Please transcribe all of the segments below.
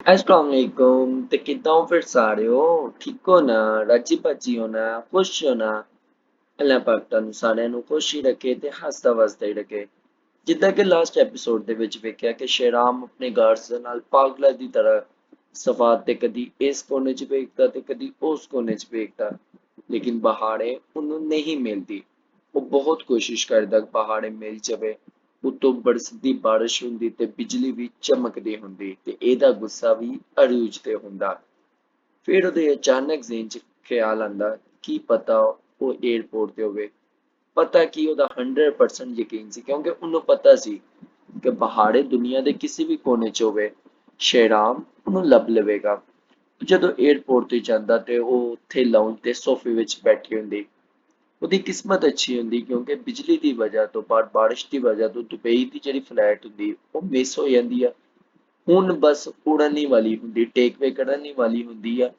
अस्सलामुअलैकुम तो किद्दां हो फिर सारे हो ठीक हो ना राजी बाजी हो ना खुश हो ना अल्लाह पाक ਤੁਹਾਨੂੰ ਸਾਰਿਆਂ ਨੂੰ ਖੁਸ਼ ਹੀ ਰੱਖੇ ਤੇ ਹੱਸਦਾ ਵਸਦਾ ਹੀ ਰੱਖੇ। ਜਿੱਦਾਂ ਕਿ ਲਾਸਟ ਐਪੀਸੋਡ ਦੇ ਵਿੱਚ ਵੇਖਿਆ ਕਿ ਸ਼ੇਰਾਮ ਆਪਣੇ ਗਾਰਡਸ ਦੇ ਨਾਲ ਪਾਗਲਾਂ ਦੀ ਤਰ੍ਹਾਂ ਸਫਾਤ ਤੇ ਕਦੀ ਇਸ ਕੋਨੇ 'ਚ ਵੇਖਦਾ ਤੇ ਕਦੀ ਉਸ ਕੋਨੇ 'ਚ ਵੇਖਦਾ, ਲੇਕਿਨ ਪਹਾੜੇ ਉਹਨੂੰ ਨਹੀਂ ਮਿਲਦੀ। ਉਹ ਬਹੁਤ ਕੋਸ਼ਿਸ਼ ਕਰਦਾ ਕਿ ਪਹਾੜੇ ਮਿਲ ਜਾਵੇ, ਉੱਤੋਂ ਬਰਸਦੀ ਬਾਰਿਸ਼ ਹੁੰਦੀ ਤੇ ਬਿਜਲੀ ਵੀ ਚਮਕਦੀ ਹੁੰਦੀ ਤੇ ਇਹਦਾ ਗੁੱਸਾ ਵੀ ਅਰੂਜ ਤੇ ਹੁੰਦਾ। ਫਿਰ ਉਹਦੇ ਅਚਾਨਕ ਜ਼ਿਹਨ 'ਚ ਖਿਆਲ ਆਂਦਾ, ਕੀ ਪਤਾ ਉਹ ਏਅਰਪੋਰਟ ਤੇ ਹੋਵੇ। ਪਤਾ ਕੀ ਉਹਦਾ 100% ਯਕੀਨ ਸੀ ਕਿਉਂਕਿ ਉਹਨੂੰ ਪਤਾ ਸੀ ਕਿ ਪਹਾੜੇ ਦੁਨੀਆ ਦੇ ਕਿਸੇ ਵੀ ਕੋਨੇ 'ਚ ਹੋਵੇ, ਸ਼ੇਰਾਮ ਉਹਨੂੰ ਲੱਭ ਲਵੇਗਾ। ਜਦੋਂ ਏਅਰਪੋਰਟ ਤੇ ਜਾਂਦਾ ਤੇ ਉਹ ਉੱਥੇ ਲਾਉਂਜ ਤੇ ਸੋਫੇ ਵਿੱਚ ਬੈਠੀ ਹੁੰਦੀ। ਉਹਦੀ ਕਿਸਮਤ ਅੱਛੀ ਹੁੰਦੀ ਕਿਉਂਕਿ ਬਿਜਲੀ ਦੀ ਵਜ੍ਹਾ ਤੋਂ ਬਾਰਿਸ਼ ਦੀ ਵਜ੍ਹਾ ਤੋਂ ਦੁਬਈ ਦੀ ਜਿਹੜੀ ਫਲਾਈਟ ਹੁੰਦੀ ਉਹ ਮਿਸ ਹੋ ਜਾਂਦੀ ਆ। ਹੁਣ ਬਸ ਉੜਨ ਹੀ ਵਾਲੀ ਹੁੰਦੀ, ਟੇਕਵੇ ਕਰਨ ਹੀ ਵਾਲੀ ਹੁੰਦੀ ਆ।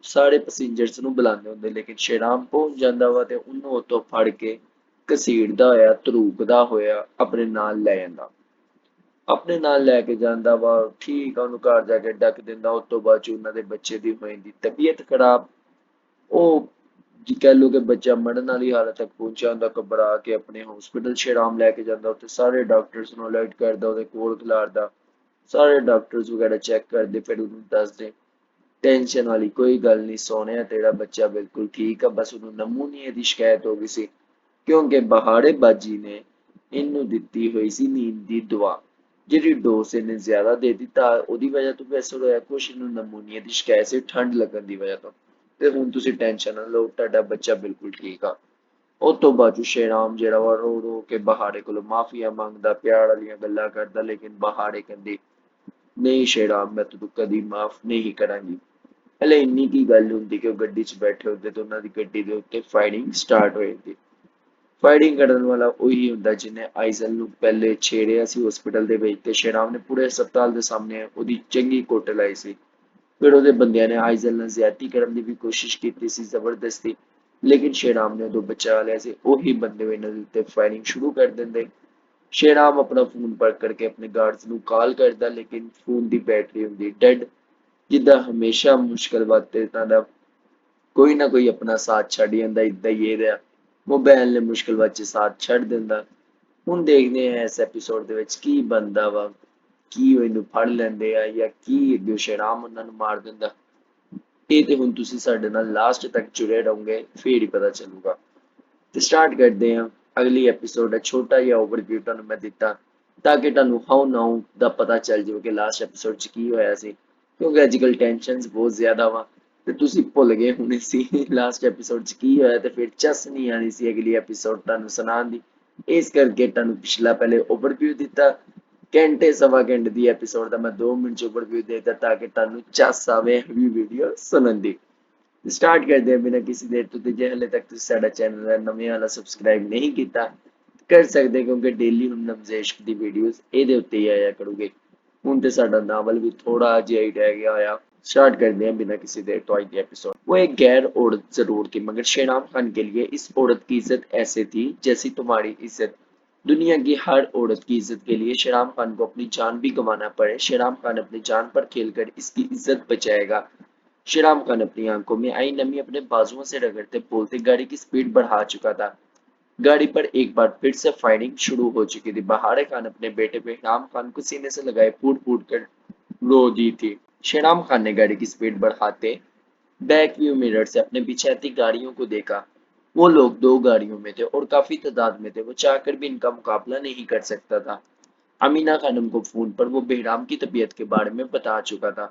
ਸਾਰੇ ਪੈਸੇਂਜਰਸ ਨੂੰ ਬੁਲਾਉਂਦੇ ਹੁੰਦੇ ਲੇਕਿਨ ਸ਼ੇਰਾਮ ਪਹੁੰਚ ਜਾਂਦਾ ਵਾ ਤੇ ਉਹਨੂੰ ਉੱਥੋਂ ਫੜ ਕੇ ਘਸੀੜਦਾ ਹੋਇਆ ਧਰੂਕਦਾ ਹੋਇਆ ਆਪਣੇ ਨਾਲ ਲੈ ਜਾਂਦਾ। ਆਪਣੇ ਨਾਲ ਲੈ ਕੇ ਜਾਂਦਾ ਵਾ, ਠੀਕ ਆ, ਉਹਨੂੰ ਘਰ ਜਾ ਕੇ ਡੱਕ ਦਿੰਦਾ। ਉਸ ਤੋਂ ਬਾਅਦ ਚ ਉਹਨਾਂ ਦੇ ਬੱਚੇ ਦੀ ਹੋ ਜਾਂਦੀ ਤਬੀਅਤ ਖਰਾਬ। ਉਹ ਜੀ ਕਹਿ ਲਓ ਕਿ ਬੱਚਾ ਮਰਨ ਵਾਲੀ ਹਾਲਤ ਤੱਕ ਪਹੁੰਚਿਆ ਹੁੰਦਾ। ਘਬਰਾ ਕੇ ਆਪਣੇ ਹਸਪੀਟਲ ਸ਼ੇਰਾਮ ਲੈ ਕੇ ਜਾਂਦਾ, ਉੱਥੇ ਸਾਰੇ ਡਾਕਟਰਸ ਨੂੰ ਅਲਰਟ ਕਰਦਾ, ਉਹਦੇ ਕੋਲ ਖਿਲਾਰਦਾ। ਸਾਰੇ ਡਾਕਟਰਸ ਵਗੈਰਾ ਚੈੱਕ ਕਰਦੇ, ਫਿਰ ਉਹਨੂੰ ਦੱਸਦੇ ਟੈਨਸ਼ਨ ਵਾਲੀ ਕੋਈ ਗੱਲ ਨਹੀਂ ਸੋਹਣਿਆ, ਤੇਰਾ ਬੱਚਾ ਬਿਲਕੁਲ ਠੀਕ ਆ, ਬਸ ਉਹਨੂੰ ਨਮੂਨੀਏ ਦੀ ਸ਼ਿਕਾਇਤ ਹੋ ਗਈ ਸੀ ਕਿਉਂਕਿ ਬਹਾੜੇ ਬਾਜੀ ਨੇ ਇਹਨੂੰ ਦਿੱਤੀ ਹੋਈ ਸੀ ਨੀਂਦ ਦੀ ਦਵਾ, ਜਿਹੜੀ ਡੋਜ਼ ਇਹਨੇ ਜ਼ਿਆਦਾ ਦੇ ਦਿੱਤਾ ਉਹਦੀ ਵਜ੍ਹਾ ਤੋਂ ਵੈਸੇ ਹੋਇਆ ਕੁਛ, ਇਹਨੂੰ ਨਮੂਨੀਏ ਦੀ ਸ਼ਿਕਾਇਤ ਸੀ ਠੰਡ ਲੱਗਣ ਦੀ ਵਜ੍ਹਾ ਤੋਂ। ਤੇ ਹੁਣ ਤੁਸੀਂ ਟੈਨਸ਼ਨ ਨਾ ਲਓ, ਤੁਹਾਡਾ ਬੱਚਾ ਬਿਲਕੁਲ ਠੀਕ ਆ। ਉਸ ਤੋਂ ਬਾਅਦ ਸ਼ੇਰਾਮ ਜਿਹੜਾ ਵਾ ਰੋ ਰੋ ਕੇ ਬਹਾੜੇ ਕੋਲੋਂ ਮਾਫੀਆ ਮੰਗਦਾ, ਪਿਆਰ ਵਾਲੀਆਂ ਗੱਲਾਂ ਕਰਦਾ, ਲੇਕਿਨ ਬਹਾੜੇ ਕਹਿੰਦੀ ਨਹੀਂ ਸ਼ੇਰਾਮ, ਮੈਂ ਤੈਨੂੰ ਕਦੀ ਮਾਫ ਨਹੀਂ ਕਰਾਂਗੀ। ਹਲੇ ਇੰਨੀ ਕੀ ਗੱਲ ਹੁੰਦੀ ਕਿ ਉਹ ਗੱਡੀ 'ਚ ਬੈਠੇ ਹੁੰਦੇ ਤੇ ਉਹਨਾਂ ਦੀ ਗੱਡੀ ਦੇ ਉੱਤੇ ਫਾਇਰਿੰਗ ਸਟਾਰਟ ਹੋ ਜਾਂਦੀ। ਫਾਇਰਿੰਗ ਕਰਨ ਵਾਲਾ ਉਹੀ ਹੁੰਦਾ ਜਿਹਨੇ ਆਈਜ਼ਲ ਨੂੰ ਪਹਿਲੇ ਛੇੜਿਆ ਸੀ ਹਸਪੀਟਲ ਦੇ ਵਿੱਚ ਤੇ ਸ਼ੇਰਾਮ ਨੇ ਪੂਰੇ ਹਸਪਤਾਲ ਦੇ ਸਾਹਮਣੇ ਉਹਦੀ ਚੰਗੀ ਕੁੱਟ ਲਾਈ ਸੀ। ਫਿਰ ਉਹਦੇ ਬੰਦਿਆਂ ਨੇ ਆਈਜ਼ਲ ਨਾਲ ਜ਼ਿਆਦਤੀ ਕਰਨ ਦੀ ਵੀ ਕੋਸ਼ਿਸ਼ ਕੀਤੀ ਸੀ ਜ਼ਬਰਦਸਤੀ, ਲੇਕਿਨ ਸ਼ੇਰਾਮ ਨੇ ਉਦੋਂ ਬਚਾ ਲਿਆ ਸੀ। ਉਹੀ ਬੰਦੇ ਇਹਨਾਂ ਦੇ ਉੱਤੇ ਫਾਇਰਿੰਗ ਸ਼ੁਰੂ ਕਰ ਦਿੰਦੇ। ਸ਼ੇਰਾਮ ਆਪਣਾ ਫੋਨ ਪਕੜ ਕੇ ਆਪਣੇ ਗਾਰਡਸ ਨੂੰ ਕਾਲ ਕਰਦਾ, ਲੇਕਿਨ ਫੋਨ ਦੀ ਬੈਟਰੀ ਹੁੰਦੀ ਡੈਡ। ਜਿੱਦਾਂ ਹਮੇਸ਼ਾ ਮੁਸ਼ਕਲ ਵਕਤ ਇਹਨਾਂ ਦਾ ਕੋਈ ਨਾ ਕੋਈ ਆਪਣਾ ਸਾਥ ਛੱਡ ਜਾਂਦਾ, ਏਦਾਂ ਹੀ ਇਹ ਰਿਹਾ ਮੋਬਾਈਲ ਨੇ ਮੁਸ਼ਕਲ ਵਿੱਚ ਸਾਥ ਛੱਡ ਦਿੰਦਾ। ਹੁਣ ਦੇਖਦੇ ਆ ਇਸ ਐਪੀਸੋਡ ਦੇ ਵਿੱਚ ਕੀ ਬਣਦਾ ਵਾ, ਕੀ ਉਹ ਇਹਨੂੰ ਫੜ ਲੈਂਦੇ ਆ ਜਾਂ ਕੀ ਅੱਗੇ ਸ਼ੇਰਾਮ ਉਹਨਾਂ ਨੂੰ ਮਾਰ ਦਿੰਦਾ। ਇਹ ਤੇ ਹੁਣ ਤੁਸੀਂ ਸਾਡੇ ਨਾਲ ਲਾਸਟ ਤੱਕ ਜੁੜੇ ਰਹੋਗੇ ਫੇਰ ਹੀ ਪਤਾ ਚੱਲੂਗਾ। ਤੇ ਸਟਾਰਟ ਕਰਦੇ ਹਾਂ ਅਗਲੀ ਐਪੀਸੋਡ ਦਾ ਛੋਟਾ ਜਿਹਾ ਓਵਰਵਿਊ ਤੁਹਾਨੂੰ ਮੈਂ ਦਿੱਤਾ ਤਾਂ ਕਿ ਤੁਹਾਨੂੰ ਹਾਊ ਨਾਊ ਦਾ ਪਤਾ ਚੱਲ ਜਾਵੇ ਕਿ ਲਾਸਟ ਐਪੀਸੋਡ 'ਚ ਕੀ ਹੋਇਆ ਸੀ, ਕਿਉਂਕਿ ਅੱਜ ਕੱਲ੍ਹ ਟੈਨਸ਼ਨਸ ਬਹੁਤ ਜ਼ਿਆਦਾ ਵਾ ਤੇ ਤੁਸੀਂ ਭੁੱਲ ਗਏ ਹੋਣੇ ਸੀ ਲਾਸਟ ਐਪੀਸੋਡ 'ਚ ਕੀ ਹੋਇਆ ਤੇ ਫਿਰ ਚੱਸ ਨਹੀਂ ਆਣੀ ਸੀ ਅਗਲੀ ਐਪੀਸੋਡ ਤੁਹਾਨੂੰ ਸੁਣਾਉਣ ਦੀ। ਇਸ ਕਰਕੇ ਤੁਹਾਨੂੰ ਪਿਛਲਾ ਪਹਿਲੇ ਓਵਰਵਿਊ ਦਿੱਤਾ, ਘੰਟੇ ਸਵਾ ਘੰਟੇ ਦੀ ਐਪੀਸੋਡ ਦਾ ਮੈਂ 2 ਮਿੰਟ 'ਚ ਓਵਰਵਿਊ ਦੇ ਦਿੱਤਾ ਤਾਂ ਕਿ ਤੁਹਾਨੂੰ ਚੱਸ ਆਵੇ ਅਗਲੀ ਵੀਡੀਓ ਸੁਣਨ ਦੀ। ਸਟਾਰਟ ਕਰਦੇ ਹਾਂ ਬਿਨਾਂ ਕਿਸੇ ਦੇਰ ਤੋਂ, ਤੇ ਜੇ ਹਲੇ ਤੱਕ ਤੁਸੀਂ ਸਾਡਾ ਚੈਨਲ ਹੈ ਨਵੇਂ ਵਾਲਾ ਸਬਸਕ੍ਰਾਈਬ ਨਹੀਂ ਕੀਤਾ ਕਰ ਸਕਦੇ ਕਿਉਂਕਿ ਡੇਲੀ ਹੁਣ ਨਵਜੇਸ਼ ਦੀ ਵੀਡੀਓਜ਼ ਇਹਦੇ ਉੱਤੇ ਹੀ ਆਇਆ ਕਰੂਗੇ। ਹੁਣ ਤੇ ਸਾਡਾ ਨਾਵਲ ਵੀ ਥੋੜਾ ਜਿਹਾ ਹੀ ਰਹਿ ਗਿਆ ਹੋਇਆ। स्टार्ट करते हैं बिना किसी देर तो आज की एपिसोड। वो एक गैर औरत जरूर थी मगर शेराम खान के लिए इस औरत की इज्जत ऐसे थी जैसी तुम्हारी इज्जत। दुनिया की हर औरत की इज्जत के लिए शेराम खान को अपनी जान भी गंवाना पड़े, शेराम खान अपनी जान पर खेलकर इसकी इज्जत बचाएगा। शेराम खान अपनी आंखों में आई नमी अपने बाजुओं से रगड़ते बोलते गाड़ी की स्पीड बढ़ा चुका था। गाड़ी पर एक बार फिर से फायरिंग शुरू हो चुकी थी। बहारे खान अपने बेटे शेराम खान को सीने से लगाए फूट फूट कर रो दी थी। शेराम खान ने गाड़ी की स्पीड बढ़ाते बैक व्यू मिरर से अपने पीछे आती गाड़ियों को देखा। वो लोग दो गाड़ियों में थे और काफी तादाद में थे। वो चाहकर भी इनका मुकाबला नहीं कर सकता था। अमीना खानम को फोन पर वो बेहराम की तबीयत के बारे में बता चुका था,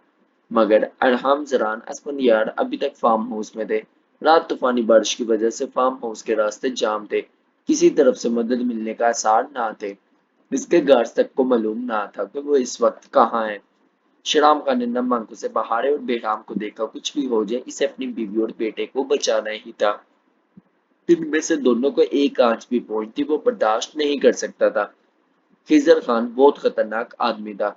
मगर अरहम जरान असफंदियार अभी तक फार्म हाउस में थे। रात तूफानी बारिश की वजह से फार्म हाउस के रास्ते जाम थे। किसी तरफ से मदद मिलने का आसार ना थे। इसके गार्ड्स तक को मालूम ना था कि वो इस वक्त कहाँ है। शराम खान ने नम आंखों से बहारे और बेहराम को देखा। कुछ भी हो जाए इसे अपनी बीवी और बेटे को बचाना ही था। इनमें से दोनों को एक आंच भी पहुंची थी, वो बर्दाश्त नहीं कर सकता था। खिजर खान बहुत खतरनाक आदमी था।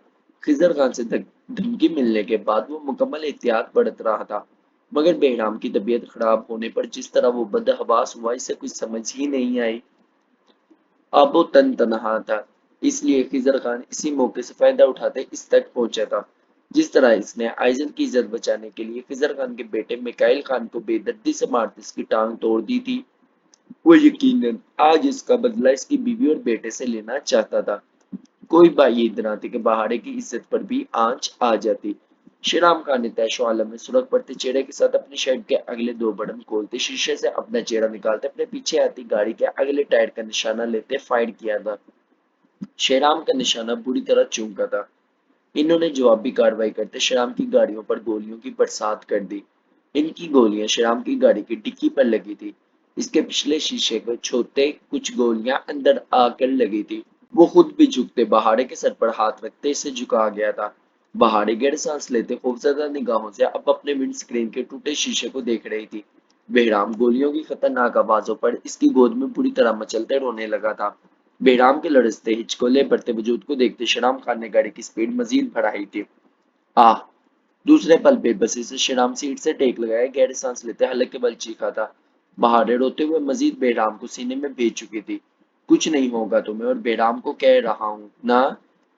खिजर खान से धमकी मिलने के बाद वो मुकम्मल एहतियात बरत रहा था, मगर बेहराम की तबीयत खराब होने पर जिस तरह वो बदहवास हुआ इसे कुछ समझ ही नहीं आई। अब वो तन तनहा था, इसलिए खिजर खान इसी मौके से फायदा उठाते इस तक पहुंचा था। जिस तरह इसने आइजन की इज्जत बचाने के लिए खिजर खान के बेटे मिकाइल खान को बेदर्दी से मारते इसकी टांग तोड़ दी थी, वो यकीनन आज इसका बदला इसकी बीवी और बेटे से लेना चाहता था। कोई बात ये इतना थी कि बहारे की इज्जत पर भी आंच आ जाती। श्रीराम खान ने तैशो आलम में सुरख पड़ते चेहरे के साथ अपनी शर्ट के अगले दो बटन खोलते, शीशे से अपना चेहरा निकालते, अपने पीछे आती गाड़ी के अगले टायर का निशाना लेते फायर किया था। श्रीराम का निशाना बुरी तरह चूका था। इन्होंने जवाबी कार्रवाई करते श्रीराम की गाड़ियों पर गोलियों की बरसात कर दी। इनकी गोलियां श्रीराम की गाड़ी की डिक्की पर लगी थी। इसके पिछले शीशे को छूते कुछ गोलियां अंदर आकर लगी थी। वो खुद भी झुकते बहारे के सर पर हाथ रखते इसे झुका गया था। बहारे गहरी सांस लेते खौफजदा निगाहों से अब अपने विंड स्क्रीन के टूटे शीशे को देख रही थी। बेहराम गोलियों की खतरनाक आवाजों पर इसकी गोद में बुरी तरह मचलते रोने लगा था। बेहराम के लड़सते हिचकोले बढ़ते वजूद को देखते श्रीराम खान ने गाड़ी की स्पीड मजीद बढ़ाई थी। आह! दूसरे पल बेबसी से श्रीराम सीट से टेक लगाए गहरी सांस लेते हल्के बल चीखा था। बहारे रोते हुए मजीद बेराम को सीने में भेज चुकी थी। कुछ नहीं होगा तुम्हें और बेराम को कह रहा हूं ना।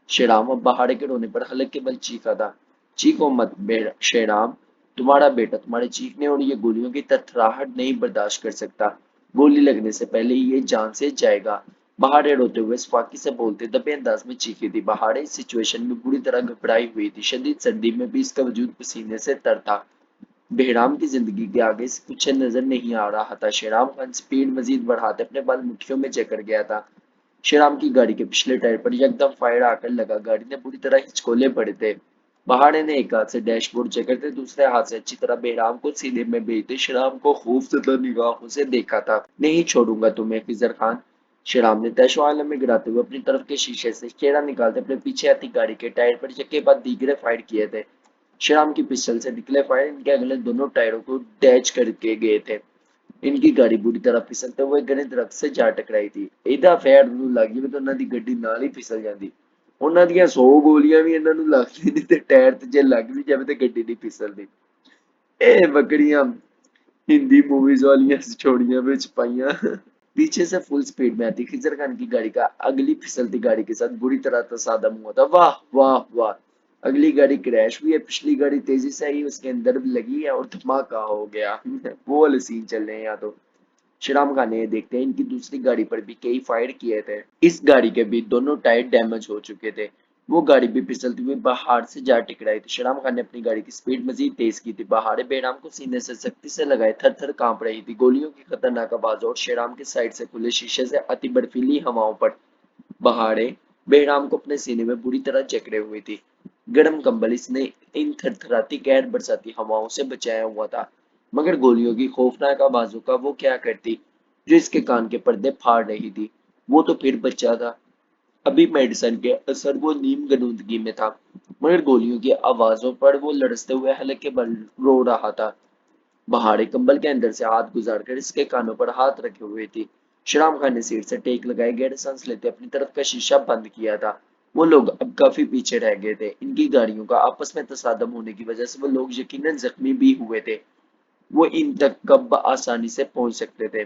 श्रीराम अब बहारे के रोने पर हल्के बल चीखा था। चीखो मत श्रीराम, तुम्हारा बेटा तुम्हारे चीखने और ये गोलियों की थरथराहट नहीं बर्दाश्त कर सकता। गोली लगने से पहले ये जान से जाएगा। बहारे रोते हुए सफाकी से बोलते दबे अंदाज में चीखी थी। बहारे इस सिचुएशन में बुरी तरह घबराई हुई थी। शदीद सर्दी में भी इसका वजूद पसीने से तर था। बेहराम की जिंदगी के आगे से कुछ नजर नहीं आ रहा था। शेराम खान स्पीड मजीद बढ़ाते अपने बाल मुट्ठियों में जकड़ गया था। शेराम की गाड़ी के पिछले टायर पर यकदम फायर आकर लगा। गाड़ी ने बुरी तरह हिचकोले पड़े थे। बहारे ने एक हाथ से डैशबोर्ड जकड़ते दूसरे हाथ से अच्छी तरह बेहराम को सीने में भेजते शेराम को खौफजदा निगाहों से देखा था। नहीं छोड़ूंगा तुम्हें खिजर खान। शेराम ने तैशो आलम में गिराते हुए अपनी तरफ के शीशे से चेहरा निकालते अपने पीछे आती गाड़ी के टायर पर यके बाद दीगरे फायर किए थे। श्याम की पिस्टल से निकले फायर इनके अगले दोनों टायरों को डैच करके गए थे। इनकी गाड़ी बुरी तरह फिसलते हुए घने दरख्त से जा टकराई थी। ਇਹਦਾ ਫੈਰ ਨੂੰ ਲੱਗੀ ਵੀ ਤਾਂ ਉਹਨਾਂ ਦੀ ਗੱਡੀ ਨਾਲ ਹੀ ਫਿਸਲ ਜਾਂਦੀ। ਉਹਨਾਂ ਦੀਆਂ 100 ਗੋਲੀਆਂ ਵੀ ਇਹਨਾਂ ਨੂੰ ਲੱਗਦੀ ਨਹੀਂ ਤੇ ਟਾਇਰ ਤੇ ਜੇ ਲੱਗ ਵੀ ਜਾਵੇ ਤੇ ਗੱਡੀ ਨਹੀਂ ਫਿਸਲਦੀ। ਇਹ ਬੱਕਰੀਆਂ हिंदी मूवीज वाली छोड़ियां ਵਿੱਚ पाइया। पीछे से फुल स्पीड में आती खिजर खान की गाड़ी का अगली फिसलती गाड़ी के साथ बुरी तरह तसादम हुआ था। वाह वाह वाह! अगली गाड़ी क्रैश हुई है, पिछली गाड़ी तेजी से आई, उसके अंदर भी लगी है और धमाका हो गया। वो वाले सीन चल रहे हैं यहाँ तो। श्रीराम खान ने देखते हैं इनकी दूसरी गाड़ी पर भी कई फायर किए थे। इस गाड़ी के भी दोनों टायर डैमेज हो चुके थे। वो गाड़ी भी फिसलती हुई बाहर से जा टकराई थी। श्रीराम खान ने अपनी गाड़ी की स्पीड मजीद तेज की थी। बहारे बेराम को सीने से सख्ती से लगाए थर थर कांप रही थी। गोलियों की खतरनाक आवाज और श्रीराम के साइड से खुले शीशे से अति बर्फीली हवाओं पर बहारे बेराम को अपने सीने में बुरी तरह जकड़े हुई थी। गर्म कंबल इसने इन थरथराती कहर बरसाती हवाओं से बचाया हुआ था। मगर गोलियों की खौफनाक आवाजों का वो क्या करती जो इसके कान के पर्दे फाड़ रही थी। वो तो फिर बच्चा था। अभी मेडिसिन के असर वो नीम गनूदगी में था। मगर गोलियों की आवाजों पर वो लड़सते हुए हल्के बल रो रहा था। बहारे कंबल के अंदर से हाथ गुजार कर इसके कानों पर हाथ रखे हुए थी। श्रीराम खान ने सीट से टेक लगाए गहरे सांस लेते अपनी तरफ का शीशा बंद किया था। वो लोग अब काफी पीछे रह गए थे। इनकी गाड़ियों का आपस में तसादम होने की वजह से वो लोग यकीनन जख्मी भी हुए थे। वो इन तक कब आसानी से पहुंच सकते थे।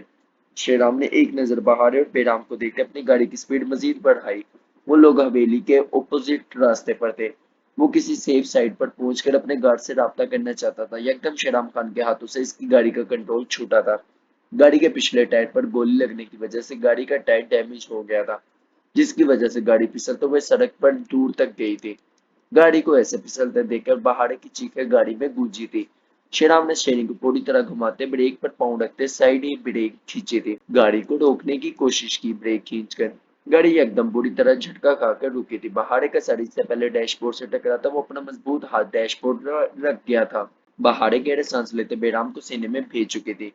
श्रीराम ने एक नजर बहारे और बेराम को देखकर अपनी गाड़ी की स्पीड मजीद बढ़ाई। वो लोग हवेली के ओपोजिट रास्ते पर थे। वो किसी सेफ साइड पर पहुंचकर अपने गार्ड से राब्ता करना चाहता था। यकदम श्रीराम खान के हाथों से इसकी गाड़ी का कंट्रोल छूटा था। गाड़ी के पिछले टायर पर गोली लगने की वजह से गाड़ी का टायर डैमेज हो गया था, जिसकी वजह से गाड़ी फिसलते हुए सड़क पर दूर तक गई थी। गाड़ी को ऐसे फिसलते देखकर बहारे की चीखें गाड़ी में गूंजी थी। श्रीराम ने स्टीयरिंग को पूरी तरह घुमाते ब्रेक पर पाँव रखते साइड ही ब्रेक खींची थी। गाड़ी को रोकने की कोशिश की ब्रेक खींचकर। गाड़ी एकदम बुरी तरह झटका खाकर रुकी थी। बहारे का सर इससे पहले डैशबोर्ड से टकरा था। वो अपना मजबूत हाथ डैशबोर्ड पर रख गया था। बहारे गहरे सांस लेते बेराम को सीने में भेज चुकी थी।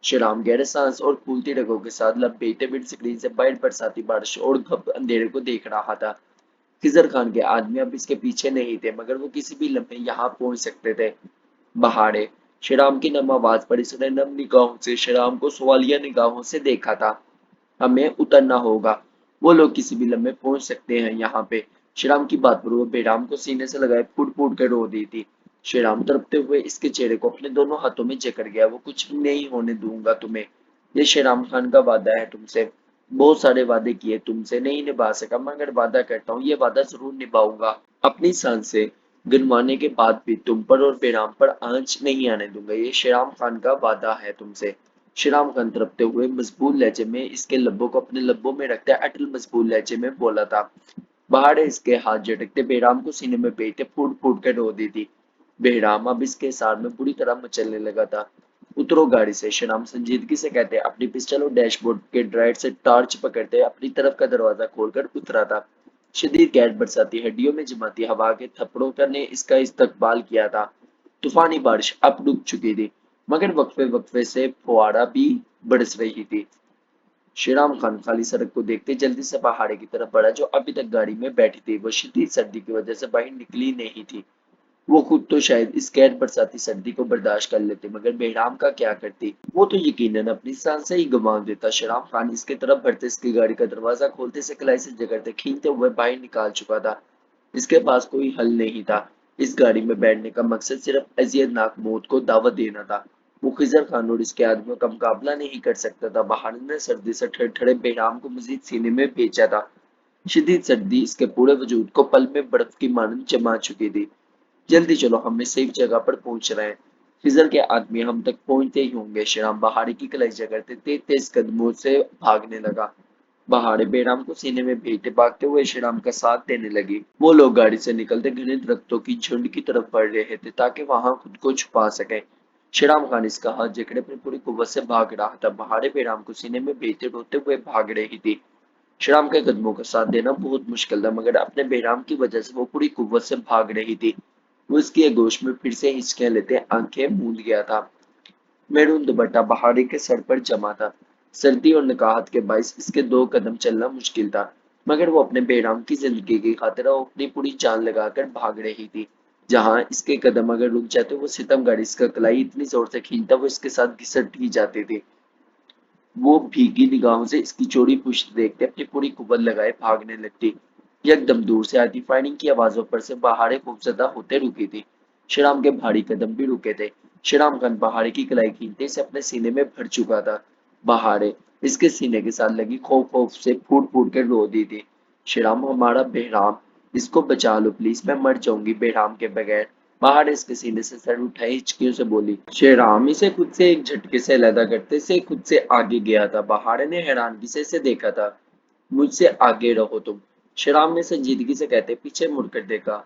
श्रीराम गहरे सांस और फूलती रगों के साथ लपेटे विंड स्क्रीन से बाहर बरसाती बारिश और घप अंधेरे को देख रहा था। खिजर खान के आदमी अब इसके पीछे नहीं थे, मगर वो किसी भी लम्हे यहाँ पहुंच सकते थे। बहारे श्रीराम की नम आवाज पर इसने नम निगाहों से श्रीराम को सवालिया निगाहों से देखा था। हमें उतरना होगा। वो लोग किसी भी लम्हे पहुंच सकते हैं यहाँ पे। श्रीराम की बात पर वो बेराम को सीने से लगाए फुट फुट कर रो दी थी। श्रीराम तड़पते हुए इसके चेहरे को अपने दोनों हाथों में जकड़ गया। वो कुछ भी नहीं होने दूंगा तुम्हें। ये श्रीराम खान का वादा है तुमसे। बहुत सारे वादे किए तुमसे नहीं निभा सका, मगर वादा करता हूँ ये वादा जरूर निभाऊंगा। अपनी सांसें गिनवाने के बाद भी तुम पर और बेराम पर आंच नहीं आने दूंगा, ये शेराम खान का वादा है तुमसे। शेराम खान तड़पते हुए मजबूर लहजे में इसके लब्बों को अपने लब्बों में रखते अटल मजबूर लहजे में बोला था। बाहर इसके हाथ झटकते बेराम को सीने में बेटे फूट फूट कर रो दी थी। बेराम अब इसके सार में बुरी तरह मचलने लगा था। उतरो गाड़ी से, शेराम संजीदगी से कहते अपनी पिस्टल और डैशबोर्ड के ड्राइव से टॉर्च पकड़ते अपनी तरफ का दरवाजा खोलकर उतरा था। शदीद गैस बरसाती हड्डियों में जमाती हवा के थप्पड़ों का ने इसका इस्तकबाल किया था। तूफानी बारिश अब रुक चुकी थी, मगर वक्फे वक्फे से फुहारा भी बरस रही थी। श्रीराम खान खाली सड़क को देखते जल्दी से पहाड़ी की तरफ बढ़ा जो अभी तक गाड़ी में बैठी थी। वो शदीद सर्दी की वजह से बाहर निकली नहीं थी। वो खुद तो शायद इस गैर बरसाती सर्दी को बर्दाश्त कर लेते, मगर बेहराम का क्या करती। वो तो यकीनन अपनी सांसें ही गंवा देता। शराम खान इसके तरफ बढ़ते इसकी गाड़ी का दरवाजा खोलते से कलाई से जगड़ते खींचते हुए बाहर निकाल चुका था। इसके पास कोई हल नहीं था। इस गाड़ी में बैठने का मकसद सिर्फ अजियतनाक मौत को दावत देना था। वो खिजर खान और इसके आदमियों का मुकाबला नहीं कर सकता था। बहार ने सर्दी से ठड़ठड़े बेहराम को मजीद सीने में भेजा था। शदीद सर्दी इसके पूरे वजूद को पल में बर्फ की मानंद जमा चुकी थी। जल्दी चलो, हम सेफ जगह पर पहुंच रहे हैं। खिजर के आदमी हम तक पहुंचते ही होंगे। श्याम बहारी की कलाई करते तेज तेज कदमों से भागने लगा। बहारे बेराम को सीने में भेजते भागते हुए श्रीराम का साथ देने लगी। वो लोग गाड़ी से निकलते घने दरख्तों की झुंड की तरफ बढ़ रहे थे ताकि वहां खुद को छुपा सके। श्रीराम खान इसका हाथ जकड़े अपनी पूरी कुव्वत से भाग रहा था। बहारे बेराम को सीने में भेजते रोते हुए भाग रही थी। श्रीराम के कदमों का साथ देना बहुत मुश्किल था, मगर अपने बेराम की वजह से वो पूरी कुव्वत से भाग रही थी। वो इसकी आगोश में फिर से हिचकियां लेते आंखें मूंद गया था। मैरून दुपट्टा बहारी के सर पर जमा था। सर्दी और नकाहत के बाइस इसके दो कदम चलना मुश्किल था, मगर वो अपने बेराम की जिंदगी की खातिर वो अपनी पूरी जान लगाकर भाग रही थी। जहां इसके कदम अगर रुक जाते वो सितमगढ़ इसका कलाई इतनी जोर से खींचता वो इसके साथ घिसट ही जाते थे। वो भीगी निगाहों से इसकी चौड़ी पुश्त देखते अपनी पूरी कुव्वत लगाए भागने लगती। यकदम दूर से आती फायरिंग की आवाजों पर से बहारें खौफजदा होते रुकी थी। श्रीराम के भारी कदम भी रुके थे। श्रीराम खान बहारे की कलाई खींचते से अपने सीने में भर चुका था। बहारे इसके सीने के साथ लगी खौफ खौफ से फूट फूट कर रो दी थी। श्रीराम, हमारा बेहराम, इसको बचा लो प्लीज, मैं मर जाऊंगी बेहराम के बगैर। बाहर इसके सीने से सर उठाई हिचकियों से बोली। शेराम इसे खुद से एक झटके से अलहदा करते से खुद से आगे गया था। बहार ने हैरानगी से इसे देखा था। मुझसे आगे रहो तुम, शेराम ने संजीदगी से कहते पीछे मुड़कर देखा।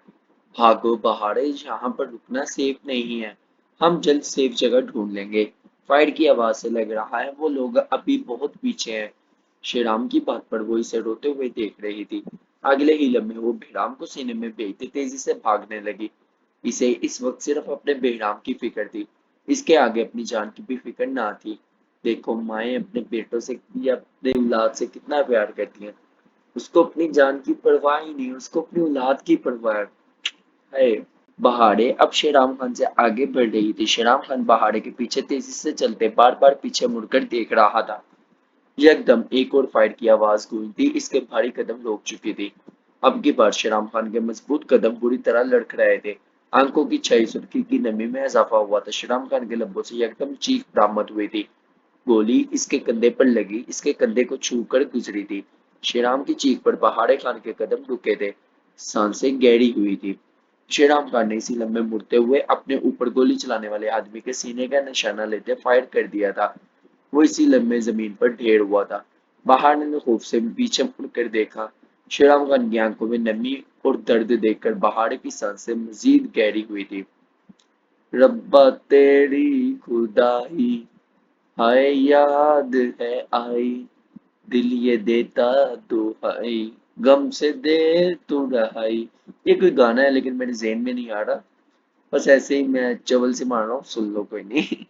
भागो बहारे, यहाँ पर रुकना सेफ नहीं है। हम जल्द सेफ जगह ढूंढ लेंगे। फायर की आवाज से लग रहा है वो लोग अभी बहुत पीछे हैं। शेराम की बात पर वो इसे रोते हुए देख रही थी। अगले ही लम्हे वो बेहराम को सीने में भेजते तेजी से भागने लगी। इसे इस वक्त सिर्फ अपने बेहराम की फिक्र थी। इसके आगे अपनी जान की भी फिक्र ना थी। देखो, माएं अपने बेटों से या अपने औलाद से कितना प्यार करती हैं। उसको अपनी जान की परवाह ही नहीं, उसको अपनी औलाद की परवाह है। बहारे अब शेराम खान से आगे बढ़ रही थी। शेराम खान बहारे के पीछे तेजी से चलते बार बार पीछे मुड़कर देख रहा था। यकदम एक और फायर की आवाज गूंजती इसके भारी कदम रोक चुकी थी। अब की बार शेराम खान के मजबूत कदम बुरी तरह लड़खड़ाए थे। आंखों की छाई सुर्खी की नमी में इजाफा हुआ था। शेराम खान के लब्बों से यकदम चीख बरामद हुई थी। गोली इसके कंधे पर लगी, इसके कंधे को छू कर गुजरी थी। शेराम की चीख पर पहाड़े खान के कदम रुके थे। सांसें गहरी हुई थी। शेराम खान ने इसी लम्हे मुड़ते हुए अपने ऊपर गोली चलाने वाले आदमी के सीने का निशाना लेते फायर कर दिया था। वो इसी लम्हे जमीन पर ढेर हुआ था। बाहर ने खौफ से पीछे मुड़कर देखा। शेराम खान की आंखों में नमी और दर्द देखकर बहार की सांसें मजीद गहरी हुई थी। रब्बा तेरी खुदाई, हाय याद है आई, दिल ये देता दुहाई, गम से दे तू रहाई। ये कोई गाना है लेकिन मेरे ज़हन में नहीं आ रहा। बस ऐसे ही मैं चवल से मार रहा हूँ, सुन लो कोई नहीं।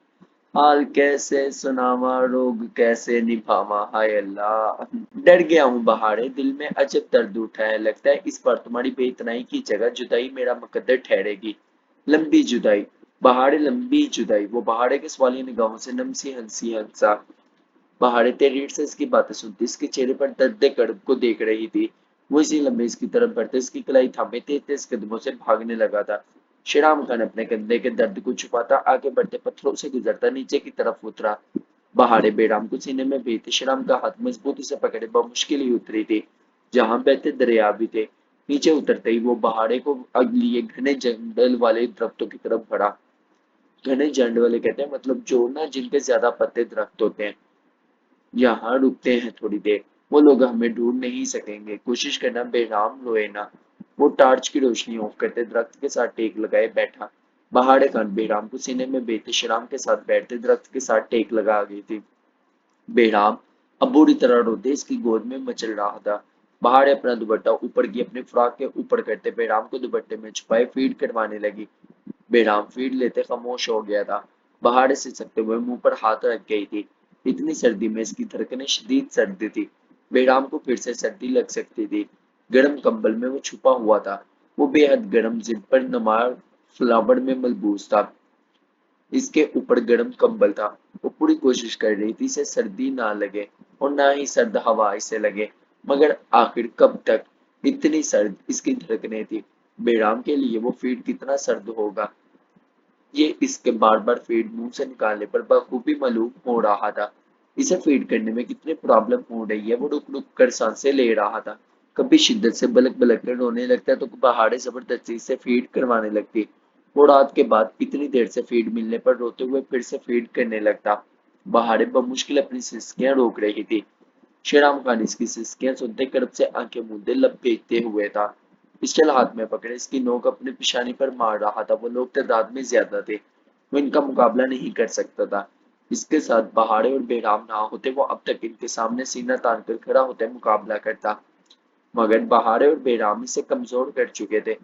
हाल कैसे सुनावा, रोग कैसे निभावा, हाय अल्लाह। डर गया हूँ बहारे, दिल में अजब दर्द उठा है। लगता है इस बार तुम्हारी बेइतनाई की जगह जुदाई मेरा मुकद्दर ठहरेगी। लंबी जुदाई, बहारे लंबी जुदाई। वो बहारे के सवालिया निगाहों से नमसी हंसी हंसा। बहारे तेरीर से इसकी बातें सुनती इसके चेहरे पर दर्द कड़ब को देख रही थी। वो इसी लम्बे इसकी तरफ बढ़ते इसकी कलाई थामे तेज तेज कदमों से भागने लगा था। श्रीराम खान अपने कंधे के दर्द को छुपाता आगे बढ़ते पत्थरों से गुजरता नीचे की तरफ उतरा। बहारे बेराम को सीने में भेजते श्रीराम का हाथ मजबूती से पकड़े बमुश्किल ही उतरी थी। जहां बहते दरिया भी थे। नीचे उतरते ही वो पहाड़े को लिए घने जंगल वाले दरख्तों की तरफ बढ़ा। घने जंगल वाले कहते हैं मतलब जो ना जिनके ज्यादा पत्ते दरख्त होते हैं। यहाँ रुकते हैं थोड़ी देर, वो लोग हमें ढूंढ नहीं सकेंगे, कोशिश करना बेराम रोए ना। वो टार्च की रोशनी ऑफ करते दरख्त के साथ टेक लगाए बैठा। पहाड़े खान बेराम को सीने में बेतशराम के साथ बैठते दरख्त के साथ टेक लगा गई थी। बेराम अब बुरी तरह रोते इसकी गोद में मचल रहा था। पहाड़े अपना दुपट्टा ऊपर की अपने फ्रॉक के ऊपर करते बेराम को दुपट्टे में छुपाए फीड करवाने लगी। बेराम फीड लेते खामोश हो गया था। पहाड़े से सकते हुए मुंह पर हाथ रख गई थी। इतनी सर्दी में इसकी धड़कनें शदीद सर्दी थी। बेराम को फिर से सर्दी लग सकती थी। गर्म कंबल में वो छुपा हुआ था। वो बेहद गर्म जिद पर नमार फ्लावर में मलबूस था। इसके ऊपर गर्म कंबल था। वो पूरी कोशिश कर रही थी इसे सर्दी ना लगे और ना ही सर्द हवा इसे लगे, मगर आखिर कब तक। इतनी सर्द इसकी धड़कनें थी। बेराम के लिए वो फीड कितना सर्द होगा, ये इसके बार बार फीड मुंह से निकालने पर बखूबी मालूम हो रहा था। इसे फीड करने में कितनी प्रॉब्लम हो रही है वो रुक रुक कर सांसें ले रहा था। कभी शिद्दत से बलक बलक कर रोने लगता तो पहाड़े जबरदस्ती से फीड करवाने लगती। वो रात के बाद इतनी देर से फीड मिलने पर रोते हुए फिर से फीड करने लगता। बहारे बमुश्किल अपनी सिसकियां रोक रही थी। शेराम खान इसकी सिसकियां सुनते करब से आंखें मूंदे लब भेजते हुए था। पिस्टल हाथ में पकड़े इसकी नोक अपने पिशानी पर मार रहा था। वो लोग तादाद में ज्यादा थे, वो इनका मुकाबला नहीं कर सकता था। इसके साथ पहाड़े और बेराम ना होते वो अब तक इनके सामने सीना तान कर खड़ा होते मुकाबला करता, मगर बहारे और बेराम इसे कमजोर कर चुके थे।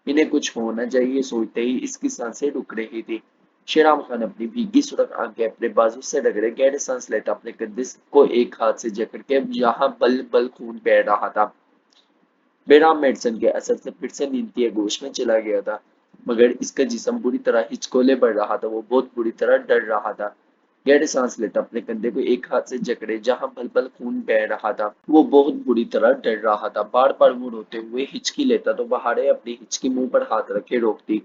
इन्हें कुछ होना चाहिए सोचते ही इसकी सांसें रुक रही थी। शेराम खान अपनी भीगी सुरख आंखें अपने बाजू से रगड़े गहरे सांस लेता अपने कंधे को एक हाथ से जकड़ के यहाँ बल बल खून बह रहा था। बेराम मेडिसिन के असर से फिर से नींद की आगोश में चला गया था, मगर इसका जिस्म बुरी तरह हिचकोले बढ़ रहा था। वो बहुत बुरी तरह डर रहा था। गहरे सांस लेता अपने कंधे को एक हाथ से जकड़े जहां पल पल खून बह रहा था। वो बहुत बुरी तरह डर रहा था। बार बार वो रोते हुए हिचकी लेता तो बहारे अपनी हिचकी मुंह पर हाथ रखे रोकती।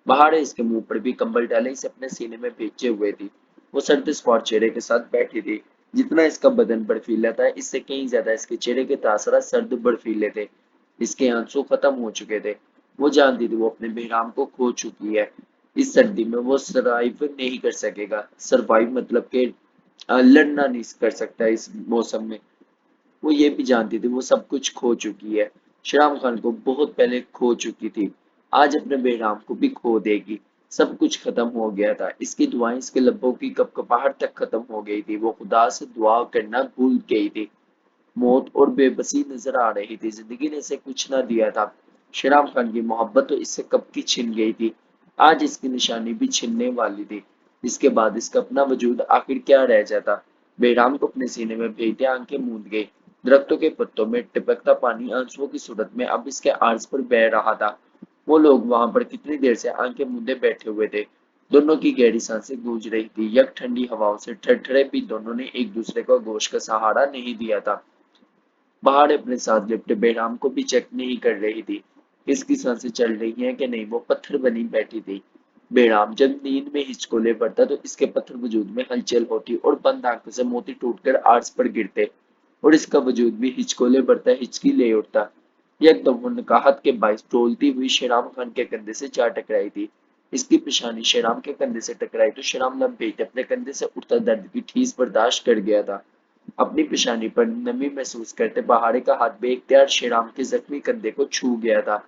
बहारे इसके मुंह पर भी कंबल डाले इसे अपने सीने में भेजे हुए थी। वो सर्द स्पॉट चेहरे के साथ बैठी थी। जितना इसका बदन बर्फीला था इससे कहीं ज्यादा इसके चेहरे के तासरा सर्द बर्फीले थे। इसके आंसू खत्म हो चुके थे। वो जानती थी वो अपने बेहराम को खो चुकी है। इस सर्दी में वो सरवाइव नहीं कर सकेगा। सरवाइव मतलब के लड़ना नहीं कर सकता इस मौसम में। वो ये भी जानती थी वो सब कुछ खो चुकी है। श्याम खान को बहुत पहले खो चुकी थी। आज अपने बेहराम को भी खो देगी। सब कुछ खत्म हो गया था। इसकी दुआएं इसके लब्बों की कपकपाहट तक खत्म हो गई थी। वो खुदा से दुआ करना भूल गई थी। मौत और बेबसी नजर आ रही थी। जिंदगी ने इसे कुछ ना दिया था। शेराम खान की मोहब्बत तो इससे कब की छिन गई थी। आज इसकी निशानी भी छिनने वाली थी। इसके बाद इसका अपना वजूद आखिर क्या रह जाता। बेराम को अपने सीने में भेजते आंखें मूंद गई। दरख्तों के पत्तों में टिपकता पानी आंसुओं की सूरत में अब इसके आर्ज पर बह रहा था। वो लोग वहां पर कितनी देर से आंखें मूंदे बैठे हुए थे। दोनों की गहरी सांसें गूंज रही थी। यक ठंडी हवाओं से ठरठरे भी दोनों ने एक दूसरे को गोश का सहारा नहीं दिया था। पहाड़ अपने साथ लिपटे बेराम को भी चेक नहीं कर रही थी। इसकी सांसें चल रही हैं कि नहीं। वो पत्थर बनी बैठी थी। बेराम जब नींद में हिचकोले पड़ता तो इसके पत्थर वजूद में हलचल होती और बंद आंखों से मोती टूटकर आर्स पर गिरते और इसका वजूद भी हिचकोले पड़ता हिचकी ले उठता। एकदम वो नकाहत के बाइस डोलती हुई शेराम खान के कंधे से जा टकराई थी। इसकी पेशानी शेराम के कंधे से टकराई तो शेराम लब बेटे अपने कंधे से उठता दर्द की ठेस बर्दाश्त कर गया था। अपनी पेशानी पर नमी महसूस करते पहाड़ी का हाथ बेख्तियार शेराम के जख्मी कंधे को छू गया था।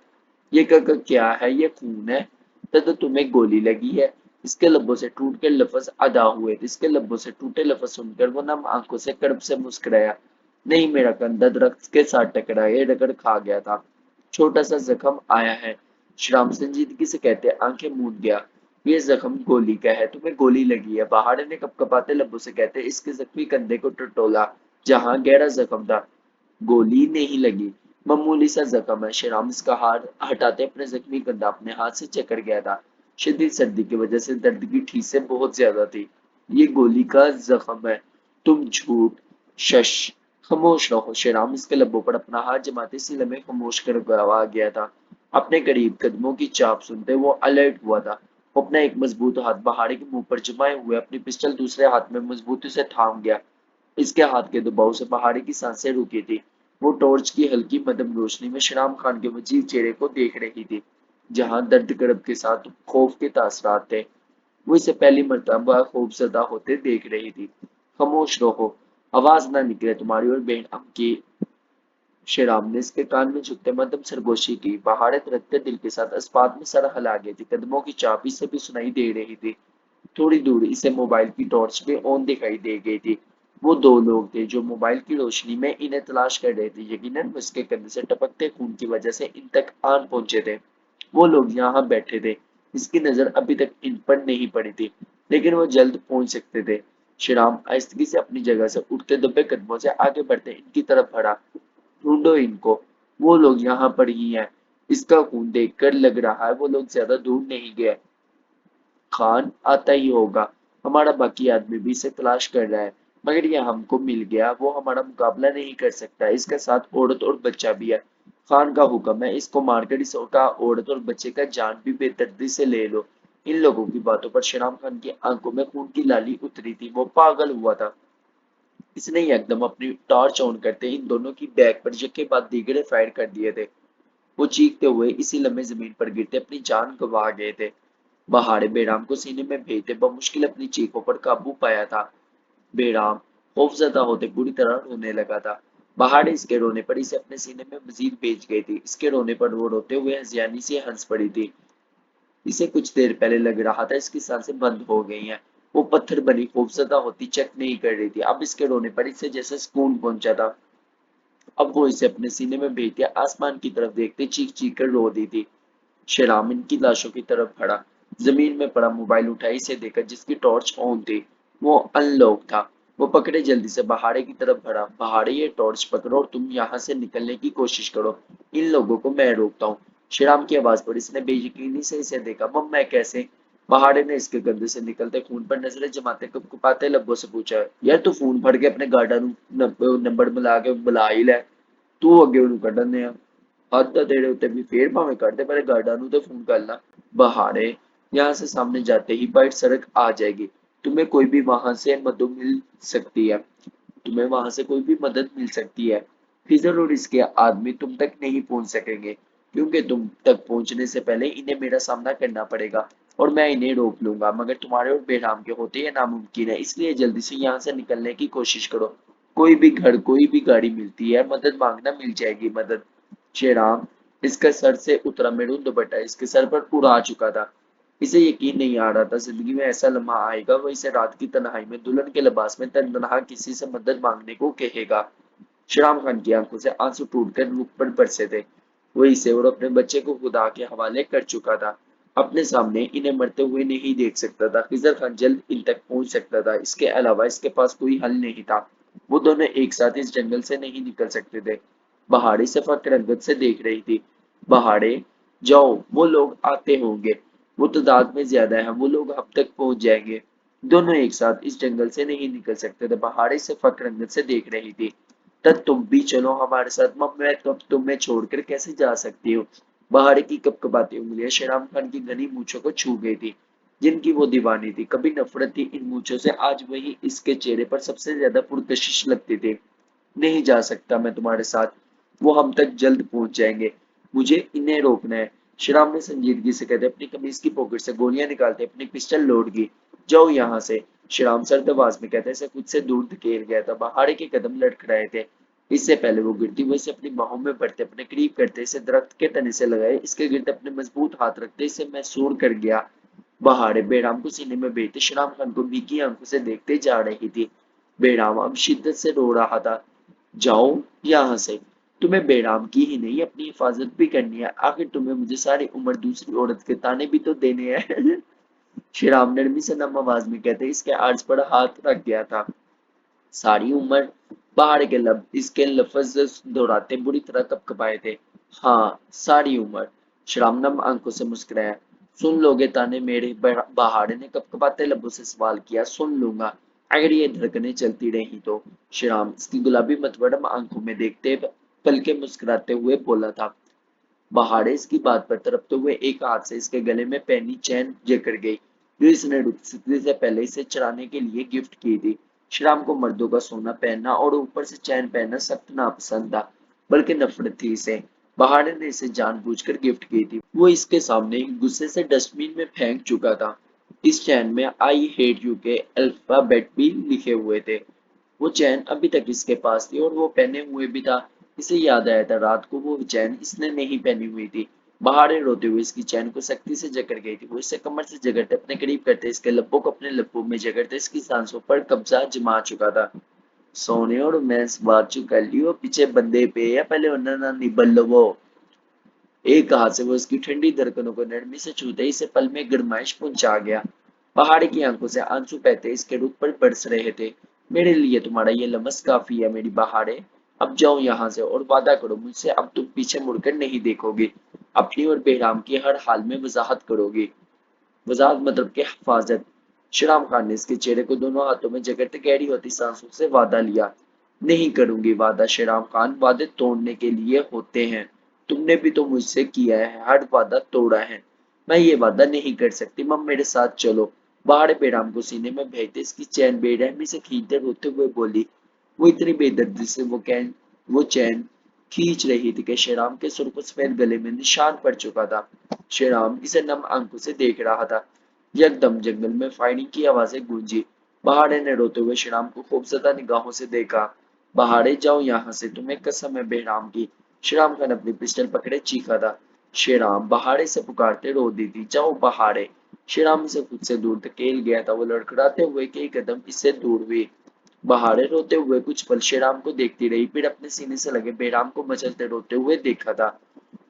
ये क्या है, ये खून है। तो तुम्हें गोली लगी है। इसके लब्बों से टूट कर लफ्ज अदा हुए थे। इसके लब्बों से टूटे लफ्ज सुनकर वो नम आंखों से कड़प से मुस्कुराया। नहीं, मेरा कंधा दरख्त के साथ टकराया, रगड़ खा गया था। छोटा सा जख्म आया है। श्याम संजीदगी से कहते आंखें मूंद गया। ये जख्म गोली का है, तुम्हें गोली लगी है। पहाड़े ने कपकपाते लब्बों से कहते इसके जख्मी कंधे को टटोला जहां गहरा जख्म था। गोली नहीं लगी, मामूली सा जख्म है। शेराम इसका हाथ हटाते अपने जख्मी कंधा अपने हाथ से जकड़ गया था। शदीद सर्दी की वजह से दर्द की ठीसें बहुत ज्यादा थी। ये गोली का जख्म है, तुम झूठ। शश, खामोश रहो। शेराम इसके लब्बों पर अपना हाथ जमाते इसी लम्हे खामोश कर गवा गया था। अपने करीब कदमों की चाप सुनते वो अलर्ट हुआ था। वो अपना एक मजबूत हाथ पहाड़ी के मुंह पर जमाए हुए अपनी पिस्टल दूसरे हाथ में मजबूती से थाम गया। इसके हाथ के दबाव से पहाड़ी की सांसें रुकी थी। وہ ٹارچ کی ہلکی مدھم روشنی میں شرام خان کے وجیح چہرے کو دیکھ رہی تھی، جہاں درد گرب کے ساتھ خوف کے تاثرات تھے۔ وہ اسے پہلی مرتبہ خوف زدہ ہوتے دیکھ رہی تھی۔ خاموش رہو، آواز نہ نکلے تمہاری اور بہن ام کی۔ شیرام نے اس کے کان میں جھکتے مدھم سرگوشی کی۔ بہاڑیں دھڑکتے دل کے ساتھ اسپات میں سر ہلا گئی تھی، قدموں کی چاپ اسے بھی سنائی دے رہی تھی۔ تھوڑی دور اسے موبائل کی ٹارچ بھی آن دکھائی دے گئی تھی۔ وہ دو لوگ تھے جو موبائل کی روشنی میں انہیں تلاش کر رہے تھے، یقیناً وہ اس کے کندھے سے ٹپکتے خون کی وجہ سے ان تک آن پہنچے تھے۔ وہ لوگ یہاں بیٹھے تھے، اس کی نظر ابھی تک ان پر نہیں پڑی تھی، لیکن وہ جلد پہنچ سکتے تھے۔ شیرام آہستگی سے اپنی جگہ سے اٹھتے دبے قدموں سے آگے بڑھتے ان کی طرف بڑھا۔ ڈھونڈو ان کو، وہ لوگ یہاں پر ہی ہیں۔ اس کا خون دیکھ کر لگ رہا ہے وہ لوگ زیادہ دور نہیں گئے۔ خان آتا ہی ہوگا، ہمارا باقی آدمی بھی اسے تلاش کر رہا ہے، مگر یہ ہم کو مل گیا، وہ ہمارا مقابلہ نہیں کر سکتا، اس کے ساتھ عورت اور بچہ بھی ہے۔ خان کا حکم ہے اس کو مار کر اس کا عورت اور بچے کا جان بھی بے دردی سے لے لو۔ ان لوگوں کی باتوں پر شیرام خان کی آنکھوں میں خون کی لالی اتری تھی، وہ پاگل ہوا تھا۔ اس نے یکدم اپنی ٹارچ آن کرتے ان دونوں کی بیک پر یکے بعد دیگرے فائر کر دیے تھے۔ وہ چیختے ہوئے اسی لمحے زمین پر گرتے اپنی جان گنوا گئے تھے۔ بہاڑے بیرام کو سینے میں بھیجتے بمشکل اپنی چیخوں پر قابو پایا تھا۔ بیرام خوف زدہ ہوتے پوری طرح رونے لگا تھا۔ بہاڑے اس کے رونے پر اسے اپنے سینے میں مزید بھیج گئی تھی۔ اس کے رونے پر وہ روتے ہوئے ہنسیانی سے ہنس پڑی تھی۔ اسے کچھ دیر پہلے لگ رہا تھا اس کی سانسیں بند ہو گئی ہیں۔ وہ پتھر بنی خوفزدہ ہوتی چیک نہیں کر رہی تھی، اب اس کے رونے پر اسے جیسے سکون پہنچا تھا۔ اب وہ اسے اپنے سینے میں بھیجتے آسمان کی طرف دیکھتے چیخ چیخ کر رو دی تھی۔ شیرام ان کی لاشوں کی طرف بڑھا، زمین میں پڑا موبائل اٹھائی اسے دیکھا جس کی ٹارچ آن تھی۔ وہ ان لوک تھا۔ وہ پکڑے جلدی سے بہاڑے کی طرف بڑھا۔ بہاڑے یہ ٹارچ پکڑو اور تم یہاں سے نکلنے کی کوشش کرو، ان لوگوں کو میں روکتا ہوں۔ شیرام کی آواز پر اس نے بے یقینی سے اسے دیکھا۔ مم میں کیسے؟ بہاڑے نے اس کے گدے سے نکلتے خون پر نظریں جماتے کپکپاتے لبوں سے پوچھا، یار تو فون پھڑ کے اپنے گارڈا نمبر ملا کے بلا ہی لے، تو اگے انہوں کڈنے آ ہاتھ تیرے اتنے بھی پھر پاویں کٹتے پہلے گارڈا نو تو فون کر لا۔ بہاڑے یہاں سے سامنے جاتے ہی بائٹ سڑک آ جائے گی، تمہیں کوئی بھی وہاں سے مدد مل سکتی ہے، تمہیں وہاں سے کوئی بھی مدد مل سکتی ہے۔ خضر اور اس کے آدمی تم تک نہیں پہنچ سکیں گے، کیونکہ تم تک پہنچنے سے پہلے انہیں میرا سامنا کرنا پڑے گا اور میں انہیں روک لوں گا، مگر تمہارے اور بہرام کے ہوتے یہ ناممکن ہے، اس لیے جلدی سے یہاں سے نکلنے کی کوشش کرو۔ کوئی بھی گھر کوئی بھی گاڑی ملتی ہے، مدد مانگنا مل جائے گی مدد۔ شیرام اس کا سر سے اترا میرون دوپٹہ اس کے سر پر اڑا چکا تھا۔ اسے یقین نہیں آ رہا تھا زندگی میں ایسا لمحہ آئے گا وہ اسے رات کی تنہائی میں دلہن کے لباس میں تنہا کسی سے مدد مانگنے کو کہے گا۔ شیرام خان کی آنکھوں سے آنسو ٹوٹ کر رخ پر برسے تھے۔ وہ اسے اور اپنے بچے کو خدا کے حوالے کر چکا تھا، اپنے سامنے انہیں مرتے ہوئے نہیں دیکھ سکتا تھا۔ خضر خان جلد ان تک پہنچ سکتا تھا، اس کے علاوہ اس کے پاس کوئی حل نہیں تھا۔ وہ دونوں ایک ساتھ اس جنگل سے نہیں نکل سکتے تھے۔ بہاڑی سے فقر رنگت سے دیکھ رہی تھی۔ بہاڑے جاؤ، وہ لوگ آتے ہوں گے، وہ تعداد میں زیادہ ہیں، وہ لوگ اب تک پہنچ جائیں گے۔ دونوں ایک ساتھ اس جنگل سے نہیں نکل سکتے تھے۔ بہاڑی سے فقر رنگت سے دیکھ رہی تھی۔ تب تم بھی چلو ہمارے ساتھ، میں تمہیں چھوڑ کر کیسے جا سکتی ہوں؟ بہاڑی کی کپکپاتی انگلیاں شیرام خان کی گھنی مونچھوں کو چھو گئی تھی، جن کی وہ دیوانی تھی۔ کبھی نفرت تھی ان مونچھوں سے، آج وہی اس کے چہرے پر سب سے زیادہ پرکشش لگتی تھی۔ نہیں جا سکتا میں تمہارے ساتھ، وہ ہم تک جلد پہنچ جائیں گے، مجھے انہیں روکنا ہے۔ شیرام نے سنجیدگی سے کہتے اپنی قمیض کی پاکٹ سے گولیاں نکالتے اپنی پسٹل لوڈ کی۔ جاؤ یہاں سے، شیرام سرد آواز میں کہتے اسے خود سے دور دھکیل گیا تھا۔ بہاڑے کے قدم لڑکھڑائے تھے، اس سے پہلے وہ گرتی ہوئے اسے اپنی باہوں میں بھرتے اپنے قریب کرتے اسے درخت کے تنے سے لگائے اس کے گرد اپنے مضبوط ہاتھ رکھتے اسے محصور کر گیا۔ بہاڑے بیرام کو سینے میں بیٹھتے شیرام خان کو بھیگی آنکھوں سے دیکھتے جا رہی تھی۔ بیرام اب شدت سے رو رہا تھا۔ جاؤ یہاں سے، تمہیں بیرام کی ہی نہیں اپنی حفاظت بھی کرنی ہے، آخر تمہیں مجھے ساری عمر دوسری عورت کے تانے بھی تو دینے ہیں۔ شیرام نرمی سے نم آواز میں کہتے اس کے عرض پر ہاتھ رکھ گیا تھا۔ ساری عمر؟ بہاڑ کے لب اس کے لفظ دہراتے بری طرح کپکپائے تھے۔ ہاں ساری عمر، شیرام نم آنکھوں سے مسکرایا۔ سن لو گے تانے میرے؟ بہاڑے نے کپکپاتے لبوں سے سوال کیا۔ سن لوں گا، اگر یہ دھڑکنیں چلتی رہی تو، شیرام اس کی گلابی متورم آنکھوں میں دیکھتے پلکے مسکراتے ہوئے بولا تھا۔ بہاڑے اس کی بات پر تڑپتے ہوئے ایک ہاتھ سے اس کے گلے میں پہنی چین جکڑ گئی جو اس نے رخصتی سے پہلے اسے چرانے کے لیے گفٹ کی تھی۔ شیرام کو مردوں کا سونا پہننا اور اوپر سے چین پہننا سخت ناپسند تھا، बल्कि नफरत थी इसे। बहार ने इसे जानबूझकर गिफ्ट की थी। वो इसके सामने गुस्से से डस्टबिन में फेंक चुका था। इस चैन में आई हेट यू के अल्फाबेट भी लिखे हुए थे। वो चैन अभी तक इसके पास थी और वो पहने हुए भी था। इसे याद आया था रात को वो चैन इसने नहीं पहनी हुई थी। बहारे रोते हुए इसकी चैन को सख्ती से जकड़ गई थी। वो इसे कमर से जकड़ते अपने करीब करते इसके लब्बों को अपने लब्बों में जकड़ते इसकी सांसों पर कब्जा जमा चुका था। सोने और रोमांस बातचीत कर लियो पीछे बंदे पे या पहले वरना ना निबल वो। एक हाथ से वो उसकी ठंडी धड़कनों को नरमी से छूते ही इसे पल में गर्माइश पहुंचा गया। पहाड़ की आंखों से आंसू बहते इसके रूप पर बरस रहे थे। मेरे लिए तुम्हारा ये लमस काफी है मेरी बहारे। अब जाओ यहाँ से और वादा करो मुझसे अब तुम पीछे मुड़कर नहीं देखोगी। अपनी और बेहराम की हर हाल में वजाहत करोगी। वजाहत मतलब के हिफाजत। श्रीराम खान ने इसके चेहरे को दोनों हाथों में जकड़ते गहरी होती सांसों से वादा लिया। नहीं करूंगी वादा श्रीराम खान, वादे तोड़ने के लिए होते हैं। तुमने भी तो मुझसे किया है, हर वादा तोड़ा है। मैं ये वादा नहीं कर सकती, मम मेरे साथ चलो। बाहर बेराम को सीने में भेजते इसकी चैन बेरहमी से खींचते रोते हुए बोली। वो इतनी बेदर्दी से वो चैन खींच रही थी कि श्रीराम के सुर को सफेद गले में निशान पड़ चुका था। श्रीराम इसे नम आंखों से देख रहा था। यकदम जंगल में फायरिंग की आवाजें गूंजी। बहाड़े ने रोते हुए श्रीराम को खूबसूरत निगाहों से देखा। बहाड़े जाओ यहाँ से, तुम्हें कसम है बेहराम की। श्रीराम खान अपनी पिस्टल पकड़े चीखा था। श्रीराम बहाड़े से पुकारते रो दी थी, जाओ बहाड़े। श्रीराम इसे खुद से दूर धकेल गया था। वो लड़खड़ाते हुए कई कदम इससे दूर हुई। बहारे रोते हुए कुछ पल श्रीराम को देखती रही, फिर अपने सीने से लगे बेराम को मचलते रोते हुए देखा था।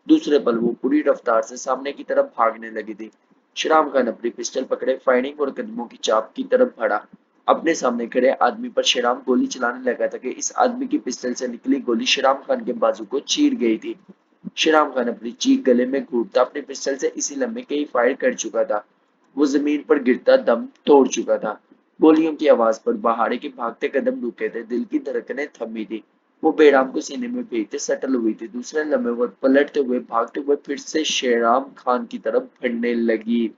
दूसरे पल वो पूरी रफ्तार से सामने की तरफ भागने लगी थी। श्रीराम खान अपनी पिस्टल पकड़े फायरिंग और कदमों की चाप की तरफ बढ़ा। अपने सामने खड़े आदमी पर श्रीराम गोली चलाने लगा था कि इस आदमी की पिस्टल से निकली गोली श्रीराम खान के बाजू को चीर गई थी। श्रीराम खान अपनी चीख गले में घूटता अपनी पिस्टल से इसी लम्हे कई फायर कर चुका था। वो जमीन पर गिरता दम तोड़ चुका था। गोलियों की आवाज पर बहारे के भागते कदम रुके थे, दिल की धड़कनें थमी थी। वो बेराम को सीने में भेजते सटल हुई थी। दूसरे लम्हे वो पलटते हुए भागते हुए फिर से शेराम खान की तरफ बढ़ने लगी।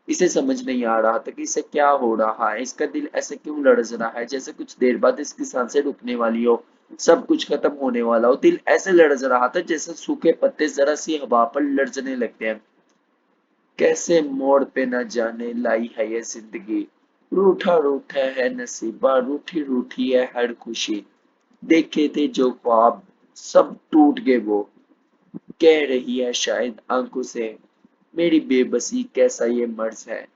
इसे समझ नहीं आ रहा था कि इसे क्या हो रहा है। इसका दिल ऐसे क्यों लड़ज रहा है जैसे कुछ देर बाद इसकी सांसें रुकने वाली हो, सब कुछ खत्म होने वाला हो। दिल ऐसे लड़ज रहा था जैसे सूखे पत्ते जरा सी हवा पर लड़जने लगते हैं। कैसे मोड़ पे न जाने लाई है ये जिंदगी। रूठा रूठा है नसीबा, रूठी रूठी है हर खुशी। देखे थे जो ख्वाब सब टूट गए वो। कह रही है शायद आंखों से मेरी बेबसी कैसा ये मर्ज है।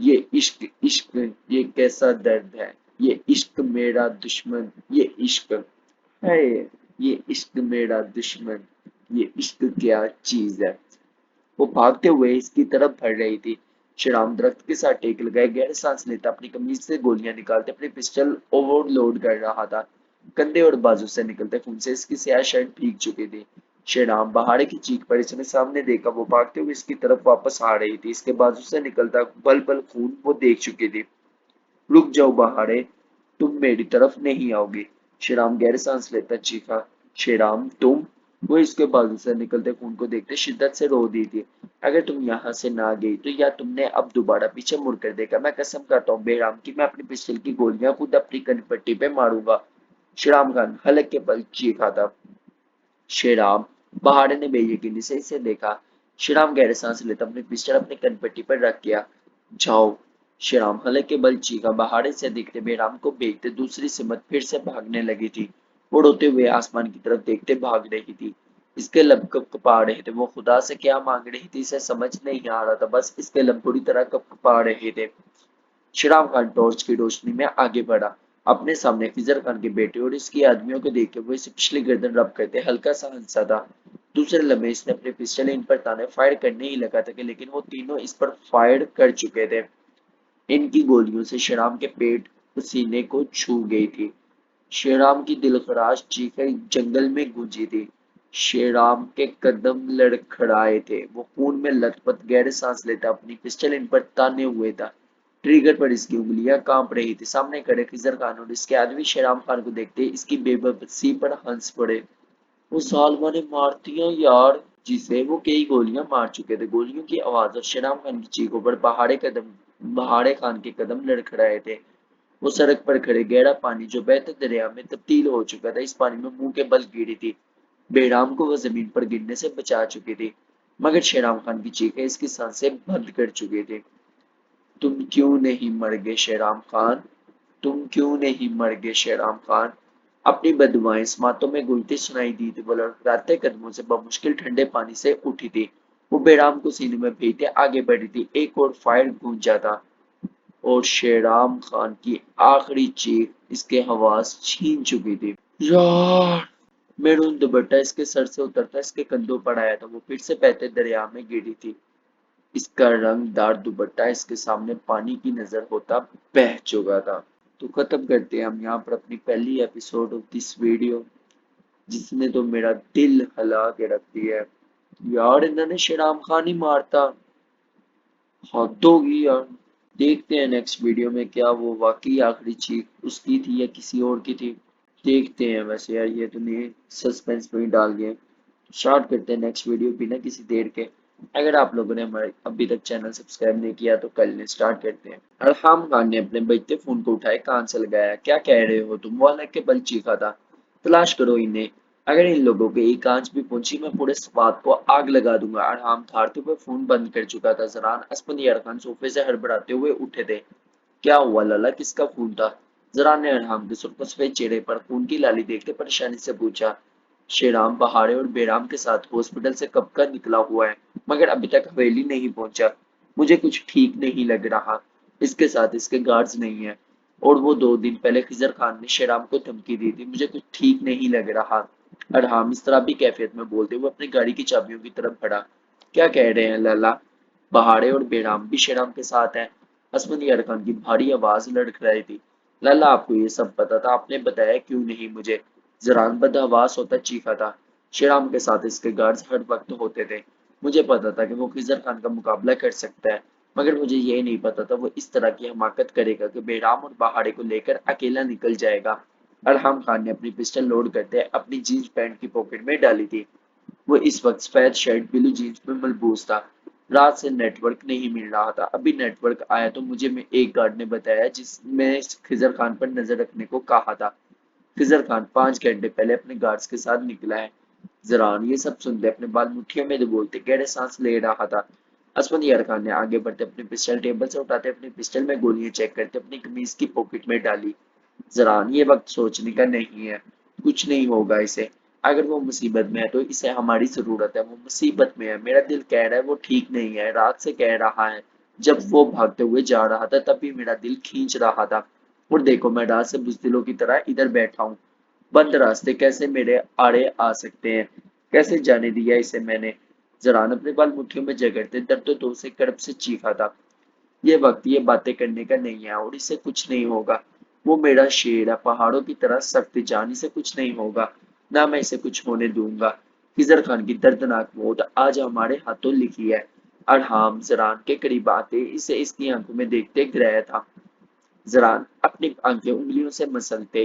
ये इश्क इश्क ये कैसा दर्द है। ये इश्क मेरा दुश्मन, ये इश्क है। ये इश्क मेरा दुश्मन, ये इश्क क्या चीज है। वो भागते हुए इसकी तरफ बढ़ रही थी। श्रीराम दरख्त के साथ टेक लगाए गहरे सांस लेता अपनी कमीज से गोलियां निकालते अपनी पिस्टल ओवरलोड कर रहा था। कंधे और बाजू से निकलते खून से इसकी स्याह शर्ट भीग चुकी थी। श्रीराम बहाड़े की चीख पर इसने सामने देखा। वो भागते हुए इसकी तरफ वापस आ रही थी। इसके बाजू से निकलता बल बल खून वो देख चुकी थी। रुक जाओ बहाड़े, तुम मेरी तरफ नहीं आओगे। श्रीराम गहरे सांस लेता चीखा। श्रीराम तुम। वो इसके बाजू से निकलते खून को देखते शिद्दत से रो दी थी। अगर तुम यहाँ से ना गई तो या तुमने अब दोबारा पीछे मुड़ कर देखा, मैं कसम करता हूँ बेराम की मैं अपनी पिस्टल की गोलियां खुद अपनी कनपट्टी पे मारूंगा। श्रीराम खान हलक के पल चीखा था। श्रीराम। बहाड़े ने बेयकीनी से इसे देखा। श्रीराम गहरे सांस लेता अपनी पिस्टल अपनी कनपट्टी पर रख गया। जाओ। श्रीराम हल्के के बल चीखा। बहाड़े से दिखते बेराम को बेचते दूसरी सिमत फिर से भागने लगी थी। वो रोते हुए आसमान की तरफ देखते भाग रही थी। इसके लब कपा रहे थे। वो खुदा से क्या मांग रही थी इसे समझ नहीं आ रहा था, बस इसके लब बुरी तरह कपा रहे थे। श्रीराम खान टॉर्च की रोशनी में आगे बढ़ा। अपने सामने खिजर खान के बेटे और इसकी आदमियों को देख के वो इसे पिछली गर्दन रब करते हल्का सा हंसा था। दूसरे लम्हे इसने अपने पिस्टल इन पर ताने फायर करने ही लगा था कि लेकिन वो तीनों इस पर फायर कर चुके थे। इनकी गोलियों से श्रीराम के पेट सीने को छू गई थी। श्रीराम की दिलखराश चीखें जंगल में गूंजी थी। श्रीराम के कदम लड़खड़ाए थे। वो खून में लथपथ गहरे सांस लेता अपनी पिस्टल इन पर ताने हुए था। ट्रिगर पर इसकी उंगलियां कांप रही थी। सामने खड़े खिजर खान और इसके आदमी श्रीराम खान को देखते इसकी बेबसी पर हंस पड़े। वो सालमा ने मार दिया यार, जिसे वो कई गोलियां मार चुके थे। गोलियों की आवाज और श्रीराम खान की चीखों पर पहाड़े खान के कदम लड़खड़ाए थे। وہ سڑک پر کھڑے گہرا پانی جو بہتے دریا میں تبدیل ہو چکا تھا، اس پانی میں منہ کے بل گری تھی۔ بہرام کو وہ زمین پر گرنے سے بچا چکی تھی، مگر شیرام خان کی چیخیں اس کی سانسیں بند کر چکی تھی۔ تم کیوں نہیں مر گئے شیرام خان؟ تم کیوں نہیں مر گئے شیرام خان؟ اپنی بددعائیں سماعتوں میں گونجتی سنائی دی تھی۔ وہ لڑکھڑاتے قدموں سے بمشکل ٹھنڈے پانی سے اٹھی تھی۔ وہ بہرام کو سینے میں بھیجتے آگے بڑھی تھی۔ ایک اور فائر گونجا تھا اور شیرام خان کی آخری چیخ اس کے حواس چھین چکی تھی۔ یار! میرون دوپٹہ اس کے سر سے اترتا اس کے کندھوں پر آیا تھا۔ وہ پھر سے بہتے دریا میں گری تھی۔ اس کا رنگ دار دوپٹہ اس کے سامنے پانی کی نظر ہوتا بہہ چکا تھا۔ تو ختم کرتے ہیں ہم یہاں پر اپنی پہلی ایپیسوڈ آف دس ویڈیو، جس نے تو میرا دل ہلا کے رکھ دیا ہے۔ یار انہوں نے شیرام خان ہی مارتا، حد ہوگی یار۔ دیکھتے ہیں نیکسٹ ویڈیو میں کیا وہ واقعی آخری چیخ اس کی تھی یا کسی اور کی تھی۔ دیکھتے ہیں، ویسے یار یہ تو نہیں سسپینس میں ہی ڈال گئے۔ اسٹارٹ کرتے ہیں نیکسٹ ویڈیو بنا کسی دیر کے۔ اگر آپ لوگوں نے ہمارے ابھی تک چینل سبسکرائب نہیں کیا تو کل نے اسٹارٹ کرتے ہیں۔ ارحام خان نے اپنے بجتے فون کو اٹھائے کان سے لگایا۔ کیا کہہ رہے ہو تم؟ وہ الگ کے بل چیخا تھا۔ تلاش کرو انہیں، اگر ان لوگوں کے ایک آنچ بھی پہنچی میں پورے سوات کو آگ لگا دوں گا۔ ارحام تھارتے ہوئے فون بند کر چکا تھا۔ زران اسفندیار خان صوفے سے ہڑبڑاتے ہوئے اٹھے تھے۔ کیا ہوا لالا، کس کا فون تھا؟ زران نے ارحام کے سرخ سفید چہرے پر خون کی لالی دیکھتے پریشانی سے پوچھا۔ شیرام پہاڑے اور بہرام کے ساتھ ہاسپٹل سے کب کا نکلا ہوا ہے، مگر ابھی تک حویلی نہیں پہنچا۔ مجھے کچھ ٹھیک نہیں لگ رہا۔ اس کے ساتھ اس کے گارڈز نہیں ہیں، اور وہ 2 دن پہلے خضر خان نے شیرام کو دھمکی دی تھی۔ مجھے کچھ ٹھیک نہیں لگ رہا۔ ارحام اس طرح بھی کیفیت میں بولتے ہوئے اپنی گاڑی کی چابیوں کی طرف بڑھا۔ کیا کہہ رہے ہیں لالا؟ پہاڑے اور بہرام بھی شیرام کے ساتھ ہیں؟ اسفندیار خان کی بھاری آواز لڑکھڑائی تھی۔ لالا آپ کو یہ سب پتا تھا، آپ نے بتایا کیوں نہیں مجھے؟ زران بدحواس ہوتا چیخا تھا۔ شیرام کے ساتھ اس کے گارڈز ہر وقت ہوتے تھے۔ مجھے پتا تھا کہ وہ خضر خان کا مقابلہ کر سکتا ہے، مگر مجھے یہ نہیں پتا تھا وہ اس طرح کی حماقت کرے گا کہ بہرام اور پہاڑے کو لے کر اکیلا نکل جائے گا۔ ارحم خان نے اپنی پسٹل لوڈ کرتے اپنی جینس پینٹ کی پاکٹ میں ڈالی تھی۔ وہ اس وقت سفید شرٹ بلو جینس میں ملبوس تھا۔ رات سے نیٹ ورک نہیں مل رہا تھا۔ ابھی نیٹ ورک آیا تو مجھے ایک گارڈ نے بتایا جس میں خضر خان پر نظر رکھنے کو کہا تھا۔ خضر خان 5 گھنٹے پہلے اپنے گارڈز کے ساتھ نکلا ہے۔ زران یہ سب سنتے اپنے بال مٹھیوں میں دبولتے گہرے سانس لے رہا تھا۔ اسفندیار خان نے آگے بڑھتے اپنی پسٹل ٹیبل سے اٹھاتے اپنی پسٹل میں گولیاں چیک کرتے اپنی قمیض کی پاکٹ میں ڈالی۔ زران یہ وقت سوچنے کا نہیں ہے، کچھ نہیں ہوگا اسے۔ اگر وہ مصیبت میں ہے تو اسے ہماری ضرورت ہے۔ وہ مصیبت میں ہے، میرا دل کہہ رہا ہے وہ ٹھیک نہیں ہے، رات سے کہہ رہا ہے۔ جب وہ بھاگتے ہوئے جا رہا تھا تب بھی میرا دل کھینچ رہا تھا، اور دیکھو میں رات سے بزدلوں کی طرح ادھر بیٹھا ہوں۔ بند راستے کیسے میرے آڑے آ سکتے ہیں؟ کیسے جانے دیا اسے میں نے؟ زران اپنے بال مٹھیوں میں جگڑتے درد و دو سے کڑپ سے چیخا تھا۔ یہ وقت یہ باتیں کرنے کا نہیں ہے، اور اسے کچھ نہیں ہوگا۔ وہ میرا شیر ہے، پہاڑوں کی طرح سخت جان، اسے کچھ نہیں ہوگا، نہ میں اسے کچھ ہونے دوں گا۔ خضر خان کی دردناک موت آج ہمارے ہاتھوں لکھی ہے۔ ارحام زران کے قریب آتے اسے اس کی آنکھوں میں دیکھتے گریا تھا۔ زران اپنی آنکھیں انگلیوں سے مسلتے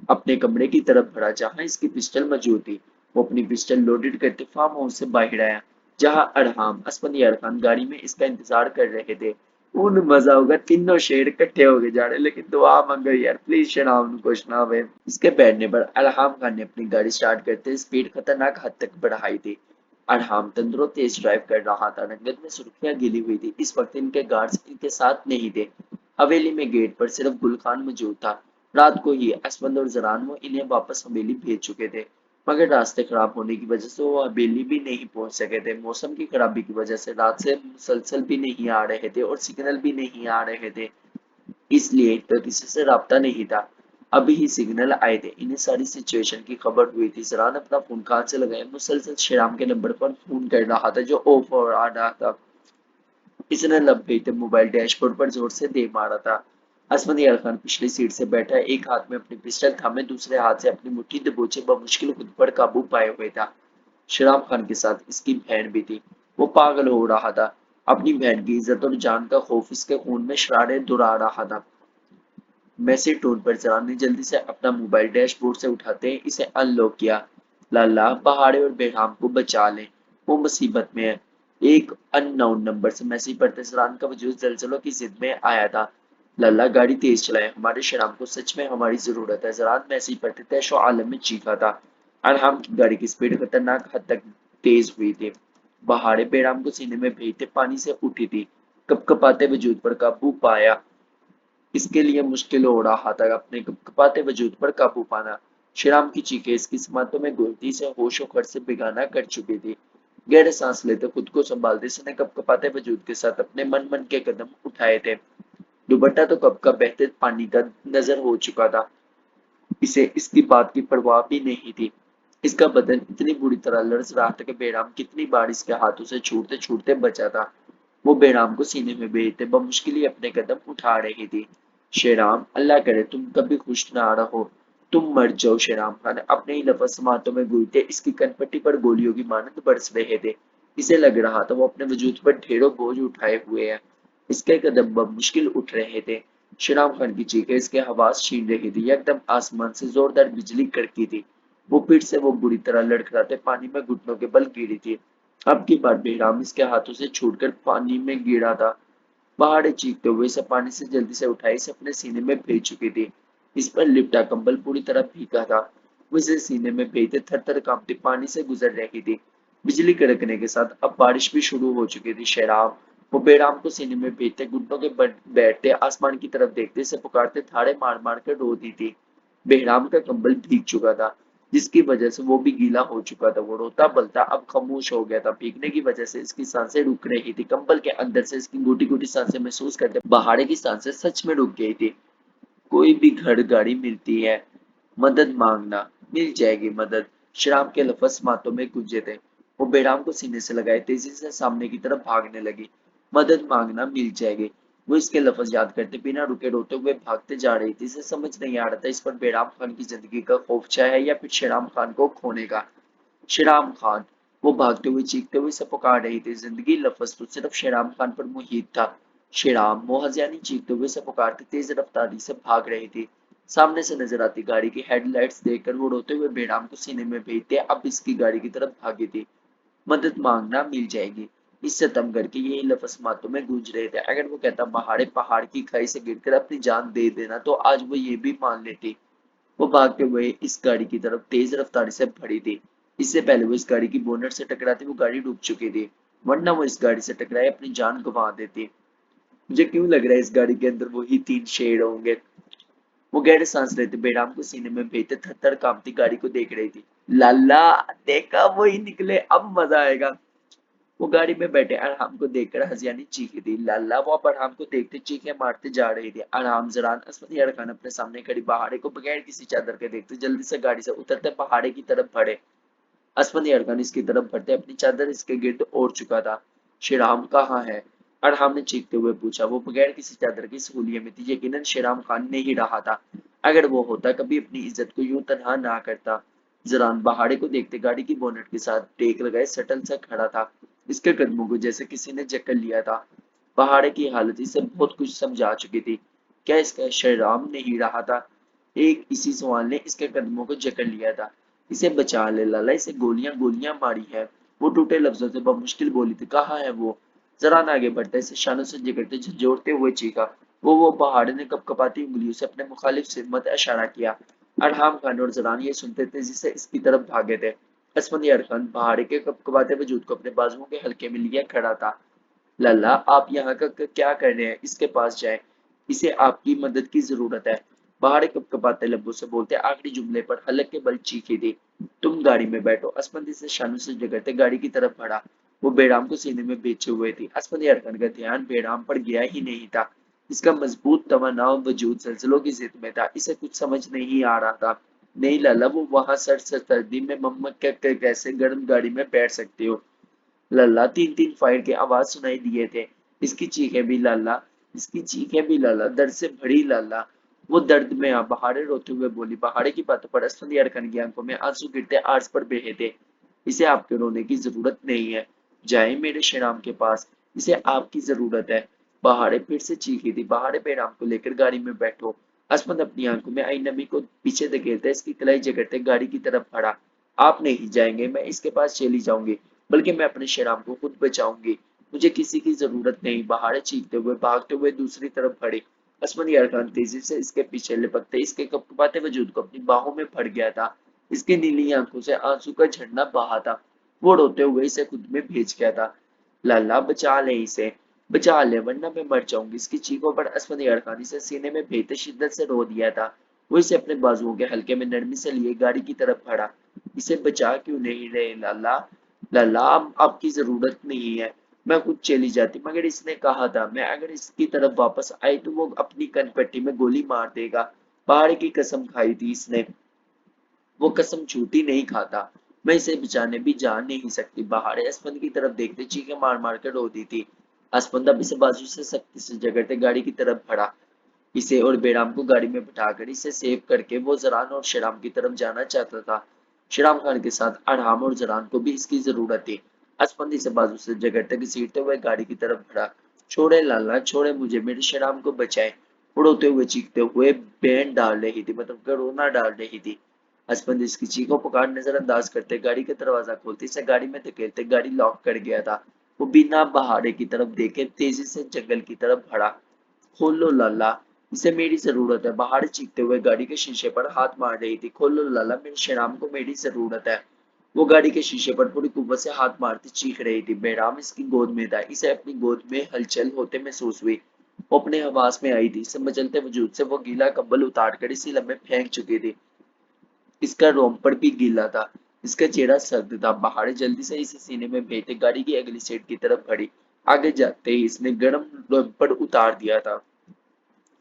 اپنے کمرے کی طرف بڑھا جہاں اس کی پسٹل موجود تھی۔ وہ اپنی پسٹل لوڈڈ کرتے فارم ہاؤس سے باہر آیا، جہاں ارحام اسفندیار خان گاڑی میں اس کا انتظار کر رہے تھے۔ ان مزہ ہوگا، تینوں شیر اکٹھے ہو کے جا رہے، لیکن دعا مانگو یار پلیز شیرام کچھ نہ ہوئے۔ اس کے بیٹھنے پر ارحام خان نے اپنی گاڑی سٹارٹ کرتے سپیڈ خطرناک حد تک بڑھائی تھی۔ ارحام تندروں تیز ڈرائیو کر رہا تھا، رنگت میں سرخیاں گلی ہوئی تھی۔ اس وقت ان کے گارڈز ان کے ساتھ نہیں تھے۔ حویلی میں گیٹ پر صرف گل خان موجود تھا۔ رات کو ہی اسفند اور زران وہ انہیں واپس حویلی بھیج چکے تھے، مگر راستے خراب ہونے کی وجہ سے وہ حویلی بھی نہیں پہنچ سکے تھے۔ موسم کی خرابی کی وجہ سے رات سے مسلسل بھی نہیں آ رہے تھے اور سگنل بھی نہیں آ رہے تھے، اس لیے تو کسی سے رابطہ نہیں تھا۔ ابھی ہی سگنل آئے تھے، انہیں ساری سچویشن کی خبر ہوئی تھی۔ زران اپنا فون کان سے لگائے مسلسل شیرام کے نمبر پر فون کر رہا تھا جو آف ہو رہا تھا۔ اس نے لب بیتے موبائل ڈیش بورڈ پر زور سے دے مارا تھا۔ اسفندیار خان پچھلی سیٹ سے بیٹھا ایک ہاتھ میں اپنی پسٹل تھامے دوسرے ہاتھ سے اپنی مٹھی دبوچے بمشکل خود پر قابو پائے ہوئے تھا۔ شیرام خان کے ساتھ اس کی بہن بھی تھی۔ وہ پاگل ہو رہا تھا، اپنی بہن کی عزت اور جان کا خوف اس کے خون میں شراریں دہرا رہا تھا۔ میسج ٹون پر زران نے جلدی سے اپنا موبائل ڈیش بورڈ سے اٹھاتے اسے ان لوک کیا۔ لالا پہاڑے اور بہرام کو بچا لیں، وہ مصیبت میں ہے۔ ایک ان نون نمبر سے میسج پڑھتے زران کا وجود زلزلوں کی زد میں آیا تھا۔ लल्ला गाड़ी तेज चलाए, हमारे शराब को सच में हमारी जरूरत है। जरात में ऐसी पड़ते तैशो आलम में चीखा था। अरहम की गाड़ी की स्पीड खतरनाक हद तक तेज हुई थी। पहाड़े बेराम को सीने में भेजते पानी से उठी थी। कपकपाते वजूद पर काबू पाया इसके लिए मुश्किल हो रहा था अपने कपकपाते वजूद पर काबू पाना। श्रीराम की चीखें इसकी समातों में गुलती से होश खर्च से बेगाना कर चुकी थी। गहरे सांस लेते खुद को संभालते इसने कपकपाते वजूद के साथ अपने मन मन के कदम उठाए थे। दुपट्टा तो कब का बहते पानी का नजर हो चुका था। इसे इसकी बात की परवाह भी नहीं थी। इसका बदन इतनी बुरी तरह लरज रहा था कि बेराम कितनी बार इसके हाथों से छूटते छूटते बचा था। वो बेराम को सीने में भेजते बमुश्किल ही अपने कदम उठा रही थी। शेराम, अल्लाह करे तुम कभी खुश ना रहो, तुम मर जाओ। शेराम खान अपने ही लफ्ज समातों में गूंजते इसकी कनपट्टी पर गोलियों की मानंद बरस रहे थे। इसे लग रहा था वो अपने वजूद पर ढेरों बोझ उठाए हुए हैं। इसके कदम बमुश्किल उठ रहे थे। शेराम खान की चीखें इसके हवास छीन रही थी। एकदम आसमान से जोरदार बिजली कड़की थी। वो फिर से वो बुरी तरह लड़खड़ाते पानी में घुटनों के बल गिरी थी। अब की बार बेराम इसके हाथों से छूटकर पानी में गिरा था। पहाड़े चीखते हुए इसे पानी से जल्दी से उठाई इसे अपने सीने में भेज चुकी थी। इस पर लिपटा कंबल पूरी तरह भीगा था। वो इसे सीने में भेजते थर थर कांपती पानी से गुजर रही थी। बिजली कड़कने के साथ अब बारिश भी शुरू हो चुकी थी। शराब वो बेराम को सीने में भेजते घुटनों के बैठते आसमान की तरफ देखते से पुकारते थाड़े मार मार कर रो दी थी। बेहराम का कंबल भीग चुका था जिसकी वजह से वो भी गीला हो चुका था। वो रोता बलता अब खामोश हो गया था। भीगने की वजह से इसकी सांसें रुक रही थी। कंबल के अंदर से इसकी गोटी गोटी सांसें महसूस करते पहाड़े की सांसें सच में रुक गई थी। कोई भी घर गाड़ी मिलती है, मदद मांगना, मिल जाएगी मदद। शराब के लफ्ज माथों में गूंजे थे। वो बेराम को सीने से लगाए तेजी से सामने की तरफ भागने लगी। मदद मांगना मिल जाएगी। वो इसके लफ्ज याद करते बिना रुके रोते हुए भागते जा रही थी। इसे समझ नहीं आ रहा था इस पर बेराम खान की जिंदगी का खौफचा है या फिर शेराम खान को खोने का। शेराम खान, वो भागते हुए चीखते हुए इसे पुकार रही थी। जिंदगी लफ्ज तो सिर्फ शेराम खान पर मुहित था। शेराम मोहजियानी चीखते हुए इसे पुकारते तेज रफ्तारी से भाग रही थी। सामने से नजर आती गाड़ी की हेडलाइट्स देखकर वो रोते हुए बेराम को सीने में भेजते अब इसकी गाड़ी की तरफ भागी थी। मदद मांगना मिल जाएगी। इससे तम करके यही लफ्ज माथों में गूंज रहे थे। अगर वो कहता पहाड़े पहाड़ की खाई से गिरकर अपनी जान दे देना तो आज वो ये भी मान लेती। वो भागते हुए इस गाड़ी की तरफ तेज रफ्तारी से बढ़ी थी। इससे पहले वो इस गाड़ी की बोनट से टकराती वो गाड़ी डूब चुकी थी। वरना वो इस गाड़ी से टकराए अपनी जान गंवा देती। मुझे क्यों लग रहा है इस गाड़ी के अंदर वही तीन शेर होंगे। वो गहरे सांस लेते बेराम को सीने में भेजते थर थर कांपती गाड़ी को देख रही थी। लाला, देखा वही निकले, अब मजा आएगा। वो गाड़ी में बैठे अरहाम को देखकर हसियानी चीखी थी। लाला वो अब अरहाम को देखते चीखें मारते जा रही थी। अरहाम जरान असमत यार खान अपने सामने खड़ी पहाड़े को बगैर किसी चादर के देखते जल्दी से गाड़ी से उतरते पहाड़े की तरफ बढ़े। असमत यार खान इसकी तरफ बढ़ते अपनी चादर इसके गिर्द ओढ़ चुका था। शिराम कहाँ है? अरहाम ने चीखते हुए पूछा। वो बगैर किसी चादर की सहूलियत में थी। यकीनन शिराम खान ने ही रहा था। अगर वो होता कभी अपनी इज्जत को यूं तनहा ना करता। जरान पहाड़े को देखते गाड़ी की बोनट के साथ टेक लगाए सटल सा खड़ा था। इसके कदमों को जैसे किसी ने जकड़ लिया था। पहाड़े की हालत इसे बहुत कुछ समझा चुकी थी। क्या इसका शराम नहीं रहा था? एक इसी सवाल ने इसके कदमों को जकड़ लिया था। इसे बचा ले लाला, इसे गोलियां गोलियां मारी है। वो टूटे लफ्जों से बमुश्किल बोली थी। कहाँ है वो? जरा न आगे बढ़ता इसे शानों से जकड़ते झंझोड़ते हुए चीखा। वो पहाड़ ने कपकपाती उंगलियों से अपने मुखालिफ से मत इशारा किया। अरहाम खान और जरान ये सुनते तेजी से इसकी तरफ भागे थे। असमंदी अरखान पहाड़ी के कपकपाते वजूद को अपने बाजुओं के हल्के में लिए खड़ा था। लल्ला, आप यहाँ का क्या कर रहे हैं? इसके पास जाएं। इसे आपकी मदद की जरूरत है। पहाड़ी कपकपाते लब्बों से बोलते आखिरी जुमले पर हलक के बल चीखी थी। तुम गाड़ी में बैठो। असमंदी से शानों से जगरते गाड़ी की तरफ बढ़ा। वो बेराम को सीने में बेचे हुए थी। असमंदी अरकान का ध्यान बेराम पर गया ही नहीं था। इसका मजबूत तमन्ना वजूद जल्जलों की जिद में था। इसे कुछ समझ नहीं आ रहा था। नहीं लाला, वो वहां सर्दी में मम्मा कैसे गर्म गाड़ी में बैठ सकते हो? लल्ला, तीन तीन फायर के आवाज सुनाई दिए थे। इसकी चीखें भी लाला, इसकी चीखें भी लाला, दर्द से भरी लाला। वो दर्द में आ बहारे रोते हुए बोली। बहारे की बातों पर असफंदी अरकन की आंखों में आंसू गिरते आर्स पर बहे थे। इसे आपके रोने की जरूरत नहीं है। जाए मेरे शेराम के पास। इसे आपकी जरूरत है। बहारे फिर से चीखी थी। बहारे बेराम को लेकर गाड़ी में बैठो। असमत अपनी आंखों में आई नमी को पीछे धकेलते इसकी कलाई जगड़ते गाड़ी की तरफ बढ़ा। आप नहीं जाएंगे, मैं इसके पास चली जाऊंगी, बल्कि मैं अपने शेराम को खुद बचाऊंगी। मुझे किसी की जरूरत नहीं। बहारे चीखते हुए भागते हुए दूसरी तरफ बढ़े। असफन यार खान तेजी से इसके पीछे लिपकते इसके कपकपाते वजूद को अपनी बाहों में भर गया था। इसकी नीली आंखों से आंसू का झरना बहा था। वो रोते हुए इसे खुद में भेज गया था। लाला बचा ले इसे, बचा ले वरना मैं मर जाऊंगी। इसकी चीखों पर असफन यार खान इसे सीने में भेजते शिद्दत से रो दिया था। वो इसे अपने बाजुओं के हल्के में नरमी से लिए गाड़ी की तरफ बढ़ा। इसे बचा क्यों नहीं रहे लाला? लाला अब आपकी जरूरत नहीं है, मैं खुद चली जाती, मगर इसने कहा था मैं अगर इसकी तरफ वापस आई तो वो अपनी कनपट्टी में गोली मार देगा। पहाड़ की कसम खाई थी इसने, वो कसम झूठी नहीं खाता। मैं इसे बचाने भी जा नहीं सकती। पहाड़ असफंद की तरफ देखते चीखें मार मार कर रोती थी। असफंद अब इसे बाजू से सख्ती से जकड़ते गाड़ी की तरफ बढ़ा। इसे और बेराम को गाड़ी में बिठाकर इसे सेव करके वो जरान और शराम की तरफ जाना चाहता था। शराम खान के साथ अरहाम और जरान को भी इसकी जरूरत थी। असफंद इसे बाजू से जकड़ते घसीटते हुए गाड़ी की तरफ बढ़ा। छोड़े लाला छोड़े मुझे, मेरे शराम को बचाए। उड़ोते हुए चीखते हुए बैंड डाल रही थी, मतलब रोना डाल रही थी। असफंद इसकी चीखों पुकार नजरअंदाज करते गाड़ी का दरवाजा खोलते इसे गाड़ी में धकेलते गाड़ी लॉक कर गया था। वो बिना बहारे की तरफ देखे तेजी से जंगल की तरफ बढ़ा। खोलो लाला, इसे मेरी जरूरत है। बाहर चीखते हुए गाड़ी के शीशे पर हाथ मार रही थी। खोलो लाला, मेरे शराम को मेरी जरूरत है। वो गाड़ी के शीशे पर पूरी कुव्वत से हाथ मारती चीख रही थी। बेराम इसकी गोद में था। इसे अपनी गोद में हलचल होते महसूस हुई। वो अपने हवास में आई थी। इसे मचलते वजूद से वो गीला कंबल उतार कर इसी लम्हे फेंक चुकी थी। इसका रोमपर भी गीला था। इसका चेहरा सर्द था। पहाड़ी जल्दी से इसे सीने में भेजते गाड़ी की अगली सीट की तरफ बढ़ी। आगे जाते ही इसने गर्म रोमपर उतार दिया था।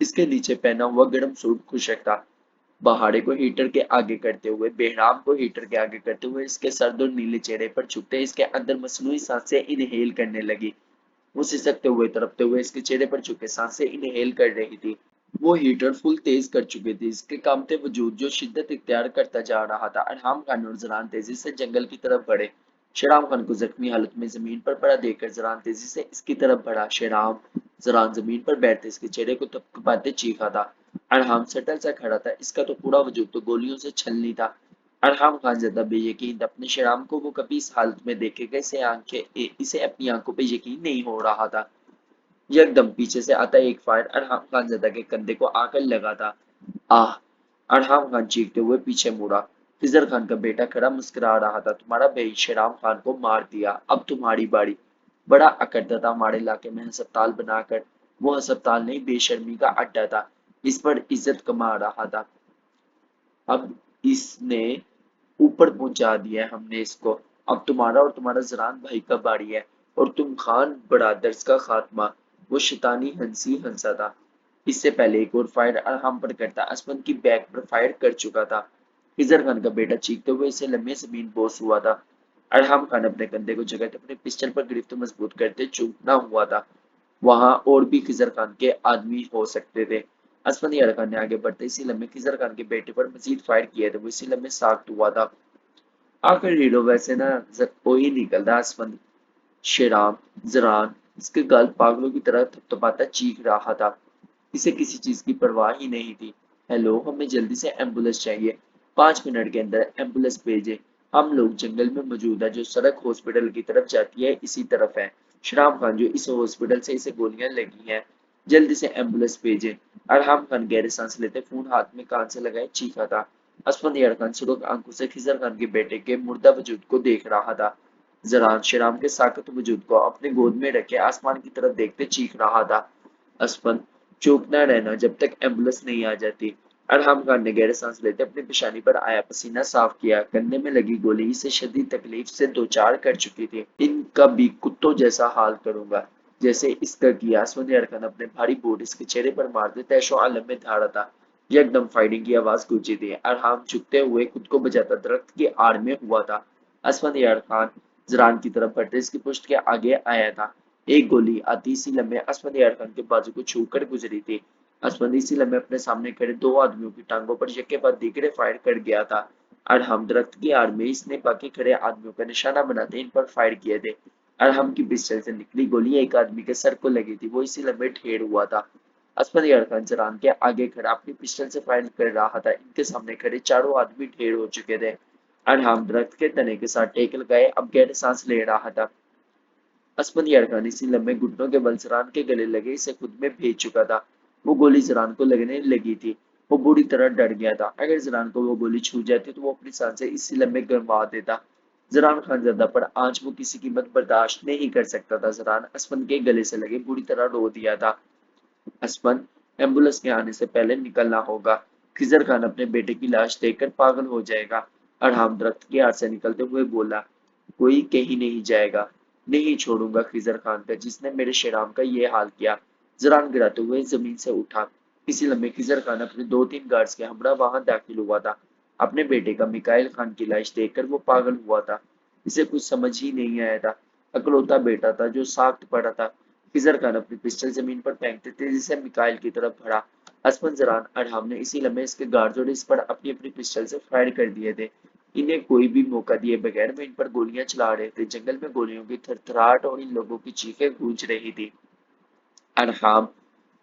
इसके नीचे पहना हुआ गर्म सूट खुशक था। बहारे को हीटर के आगे करते हुए, बेहराम को हीटर के आगे करते हुए इसके सर्द और नीले चेहरे पर छुपते इसके अंदर मसनूई सांसें इनहेल करने लगी। वो सिसकते हुए तड़पते हुए इसके चेहरे पर झुके सांसें इनहेल कर रही थी। वो हीटर फुल तेज कर चुके थे। इसके कांपते वजूद जो शिद्दत इख्तियार करता जा रहा था। अरहाम खान और जरान तेजी से जंगल की तरफ बढ़े। शराम खान को जख्मी हालत में जमीन पर पड़ा देखकर जरान तेजी से इसकी तरफ बढ़ा। शराम जरान जमीन पर बैठते इसके चेहरे को थपथपाते चीखा था। अरहाम सटल सा खड़ा था। इसका तो पूरा वजूद तो गोलियों से छलनी था। अरहाम खान ज्यादा बेयकीन था। अपने शराम को वो कभी इस हालत में देखेगा, इसे अपनी आंखों पे यकीन नहीं हो रहा था। यकदम पीछे से आता एक फायर अरहम खानजदा के कंधे को आकर लगा था। आह! अरहम खान चीखते हुए पीछे मुड़ा। खिजर खान का बेटा खड़ा मुस्कुरा रहा था। तुम्हारा भाई शेराम खान को मार दिया, अब तुम्हारी बारी। बड़ा अकड़ता था हमारे इलाके में हस्पताल बनाकर। वो हस्पताल नहीं, बेशर्मी का अड्डा था। इस पर इज्जत कमा रहा था। अब इसने ऊपर पहुंचा दिया है हमने इसको। अब तुम्हारा और तुम्हारा जरान भाई का बारी है, और तुम खान ब्रादर्स का खात्मा। वो शैतानी हंसी हंसा था। इससे पहले एक और फायर अरहम पर करता असमन की बैक पर फायर कर चुका था। खिजर खान का बेटा चीखते हुए इसे लम्बे जमीन बोस हुआ था। अरहम खान अपने कंधे को जगह अपने पिस्टल पर गिरफ्त मजबूत करते चूकना हुआ था। वहां और भी खिजर खान के आदमी हो सकते थे। असफंद यार खान ने आगे बढ़ते इसी लम्हे खिजर खान के बेटे पर मजीद फायर किए थे। वो इसी लम्हे साख्त हुआ था। आखिर हीरो वैसे ना कोई निकलता असफंद। शेराम जरान इसके गाल पागलों की तरह थपथपाता चीख रहा था। इसे किसी चीज की परवाह ही नहीं थी। हेलो, हमें जल्दी से एम्बुलेंस चाहिए। 5 मिनट के अंदर एम्बुलेंस भेजे। हम लोग जंगल में मौजूद है। जो सड़क हॉस्पिटल की तरफ जाती है इसी तरफ है। शराब खान जो इस हॉस्पिटल से इसे गोलियां लगी हैं। जल्दी से एम्बुलेंस भेजे। अरहम खान गहरे सांस लेते फोन हाथ में कान से लगाए चीखा था। असफंद यार खान सुरख आंखों से खिजर खान के बेटे के मुर्दा वजूद को देख रहा था। जरान शराम के साकत वजूद को अपने गोद में रखे आसमान की तरफ देखते चीख रहा था। असफंद, चुप न रहना जब तक एम्बुलेंस नहीं आ जाती। अरहम खान ने गहरे सांस लेते अपनी पेशानी पर आया पसीना साफ किया। कंधे में लगी गोली इसे शदीद तकलीफ से दो चार कर चुकी थी। इनका भी कुत्तों जैसा हाल करूंगा, जैसे इसका किया। सुनियर खान अपने भारी बूट इसके चेहरे पर मारते तैशो आलम में धारा था। यकदम फायरिंग की आवाज गूंजी थी। अरहम झुकते हुए खुद को बचाता दरख्त की आड़ में हुआ था। असफंद यार खान जरान की तरफ बढ़ते इसकी पुश्त के आगे आया था। एक गोली आती इसी लम्हे असफंद यार खान के बाजू को छू कर गुजरी थी। असफंद इसी लम्हे अपने सामने खड़े दो आदमियों की टांगों पर यके बाद दीगरे फायर कर गया था। अरहम दरख्त की आड़ में इसने बाकी खड़े आदमियों का निशाना बनाते इन पर फायर किए थे। अरहम की पिस्टल से निकली गोली एक आदमी के सर को लगी थी। वो इसी लम्हे ढेर हुआ था। असफंद यार खान जरान के आगे खड़ा अपनी पिस्टल से फायर कर रहा था। इनके सामने खड़े चारों आदमी ढेर हो चुके थे। अरहम दरख्त के तने के साथ टेक लगाए अब गहरे सांस ले रहा था। असफंद यार खान इसी लम्हे घुटनों के बल जरान के गले लगे इसे खुद में भेज चुका था। वो गोली जरान को लगने लगी थी। वो बुरी तरह डर गया था। अगर जरान को वो गोली छू जाती तो वो अपनी सांसें इसी लम्हे गंवा देता। जरान खानजादा पर आज वो किसी कीमत बर्दाश्त नहीं कर सकता था। जरान असफन के गले से लगे बुरी तरह रो दिया था। असफन, एम्बुलेंस के आने से पहले निकलना होगा। खिजर खान अपने बेटे की लाश देखकर पागल हो जाएगा। अरहाम दरख्त की आड़ से निकलते हुए बोला, कोई कहीं नहीं जाएगा। नहीं छोड़ूंगा खिजर खान का, जिसने मेरे शेराम का ये हाल किया। जरान गिराते हुए जमीन से उठा। इसी लम्हे खिजर खान अपने 2-3 गार्ड्स के हमरा वहां दाखिल हुआ था। अपने बेटे का मिकाइल खान की लाश देखकर वो पागल हुआ था। इसे कुछ समझ ही नहीं आया था। अकलौता बेटा था जो साख्त पड़ा था। खिजर खान अपनी पिस्टल जमीन पर फेंकते तेजी से मिकाइल की तरफ बढ़ा। असफन जरान अरहाम ने इसी लम्हे इसके गार्ड्स और इस पर अपनी अपनी पिस्टल से फायर कर दिए थे। इन्हें कोई भी मौका दिए बगैर वो इन पर गोलियां चला रहे थे। जंगल में गोलियों की थरथराहट और इन लोगों की चीखें गूंज रही थी। अरहाम,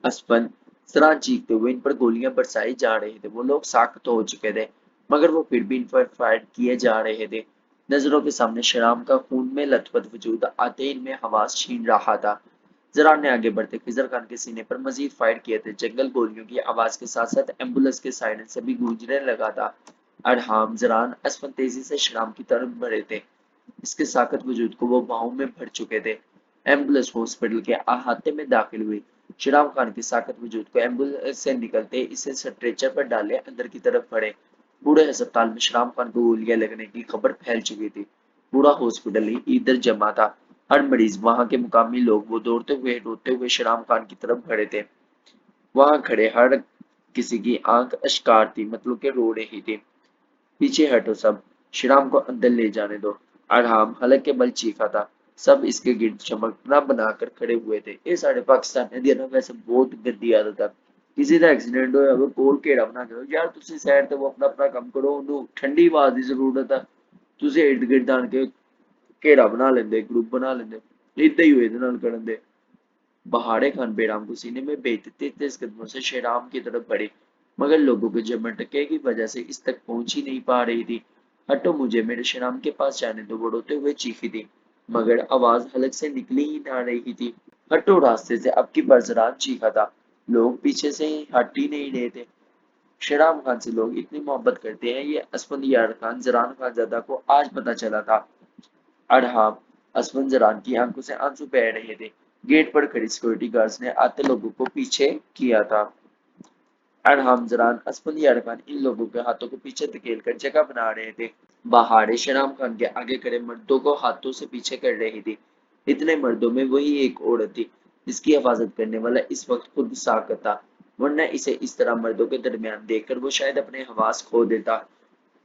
असफन, सरान चीखते हुए इन पर गोलियां बरसाई जा रहे थे। वो लोग साख्त हो चुके थे, मगर वो फिर भी इन पर फायर किए जा रहे थे। नजरों के सामने शराब का खून में लथपथ वजूद आते इनमें हवास छीन रहा था। जरान ने आगे बढ़ते खिजर खान के सीने पर मजीद फायर किए थे। जंगल गोलियों की आवाज के साथ साथ एम्बुलेंस के सायरन से भी गूंजने लगा था। अरहाम, जरान, असफन तेजी से शराब की तरफ बढ़े थे। इसके साकत वजूद को वो बाहों में भर चुके थे। एम्बुलेंस हॉस्पिटल के अहाते में दाखिल हुई। शराब खान की साकत वजूद को एम्बुलेंस से निकलते इसे स्ट्रेचर पर डाले अंदर की तरफ बढ़े। बूढ़े अस्पताल में शराब खान को गोलियां लगने की खबर फैल चुकी थी। पूरा हॉस्पिटल ही इधर जमा था। हर मरीज, वहां के मुकामी लोग, वो दौड़ते हुए रोते हुए शराब खान की तरफ बढ़े थे। वहां खड़े हर किसी की आंख अश्कार थी, मतलब के रो रही थी। पीछे हटो सब, श्रीराम को अंदर ले जाने दो। अरहाम हलक के बल चीखा था। सब इसके गिर्द चमकना बनाकर खड़े हुए थे। ये साढ़े पाकिस्तान ने ना वैसे बहुत गंदी आदत है। किसी का एक्सीडेंट हो या वो कोल घेरा बना करो यार, तुसी साइड ते वो अपना अपना काम करो, ਉਹਨੂੰ ठंडी हवा ਦੀ ਜ਼ਰੂਰਤ ਹੈ। ਤੁਸੀਂ इर्द गिर्द आन के घेरा बना लेंदे, ग्रुप बना लेंदे। इਦਾਂ ਹੀ ਹੋਏ ਇਹਦੇ ਨਾਲ ਕਰਨ ਦੇ। बहाड़े खान बेराम को सीने में बेइज्जती तेज कदमों से शेराम की तरफ बढ़ी, मगर लोगों के झमटके की वजह से इस तक पहुंच ही नहीं पा रही थी। हटो, मुझे मेरे शेराम के पास जाने दो, वो रोते हुए चीखी थी, मगर आवाज हलक से निकली ही ना रही थी। हटो रास्ते से, अब की बरजरान चीखा था। लोग पीछे से हट ही नहीं रहे थे। शेराम खान से लोग इतनी मोहब्बत करते हैं, ये असफंदियार खान जरान खान ज्यादा को आज पता चला था। अरहाम, असफन जरान की आंखों से आंसू बह रहे थे। गेट पर खड़ी सिक्योरिटी गार्ड्स ने आते लोगों को पीछे किया था। अरहाम, जरान, असफन यार खान इन लोगों के हाथों को पीछे धकेल कर जगह बना रहे थे। बहारे शराम खान के आगे खड़े मर्दों को हाथों से पीछे कर रही थी। इतने मर्दों में वही एक औरत थी जिसकी हिफाजत करने वाला इस वक्त खुद साकत था, वरना इसे इस तरह मर्दों के दरमियान देखकर वो शायद अपने हवास खो देता।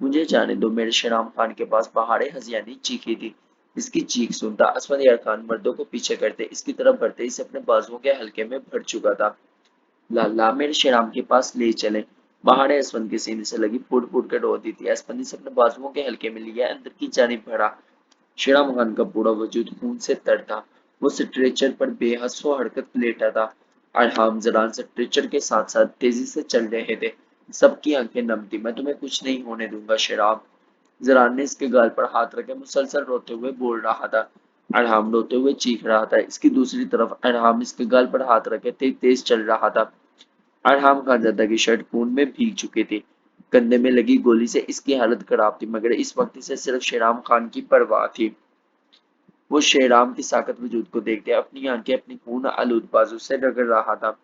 मुझे जाने दो, मेरे शराम खान के पास पहाड़े हजियानी चीखी थी। इसकी चीख सुनता असफन यार खान मर्दों को पीछे करते इसकी तरफ बढ़ते इसे अपने बाजुओं के हल्के में भर चुका था। लाला, मेरे शराम के पास ले चले। पहाड़े असफन के सीने से लगी फूट फूट कर रोती थी। असफन ने अपने बाजुओं के हल्के में लिया, अंदर की जानिब बढ़ा। शराम खान का पूरा वजूद खून से तर था। वो स्ट्रेचर पर बेहसो हरकत लेटा था। अरहाम, जरान स्ट्रेचर के साथ साथ तेजी से चल रहे थे। सबकी आंखें नम थी। मैं तुम्हें कुछ नहीं होने दूंगा शराब। जरान ने इसके गाल पर हाथ रखे मुसलसल रोते हुए बोल रहा था। अरहाम रोते हुए चीख रहा था। इसकी दूसरी तरफ अरहाम इसके गाल पर हाथ रखे तेज तेज चल रहा था। अरहाम खानजादा की शर्ट खून में भीग चुकी थी। कंधे में लगी गोली से इसकी हालत खराब थी, मगर इस वक्त इसे सिर्फ शेराम खान की परवाह थी। वो शेराम की साकत वजूद को देखते अपनी आंखें अपनी खून आलूद बाजू से रगड़ रहा था।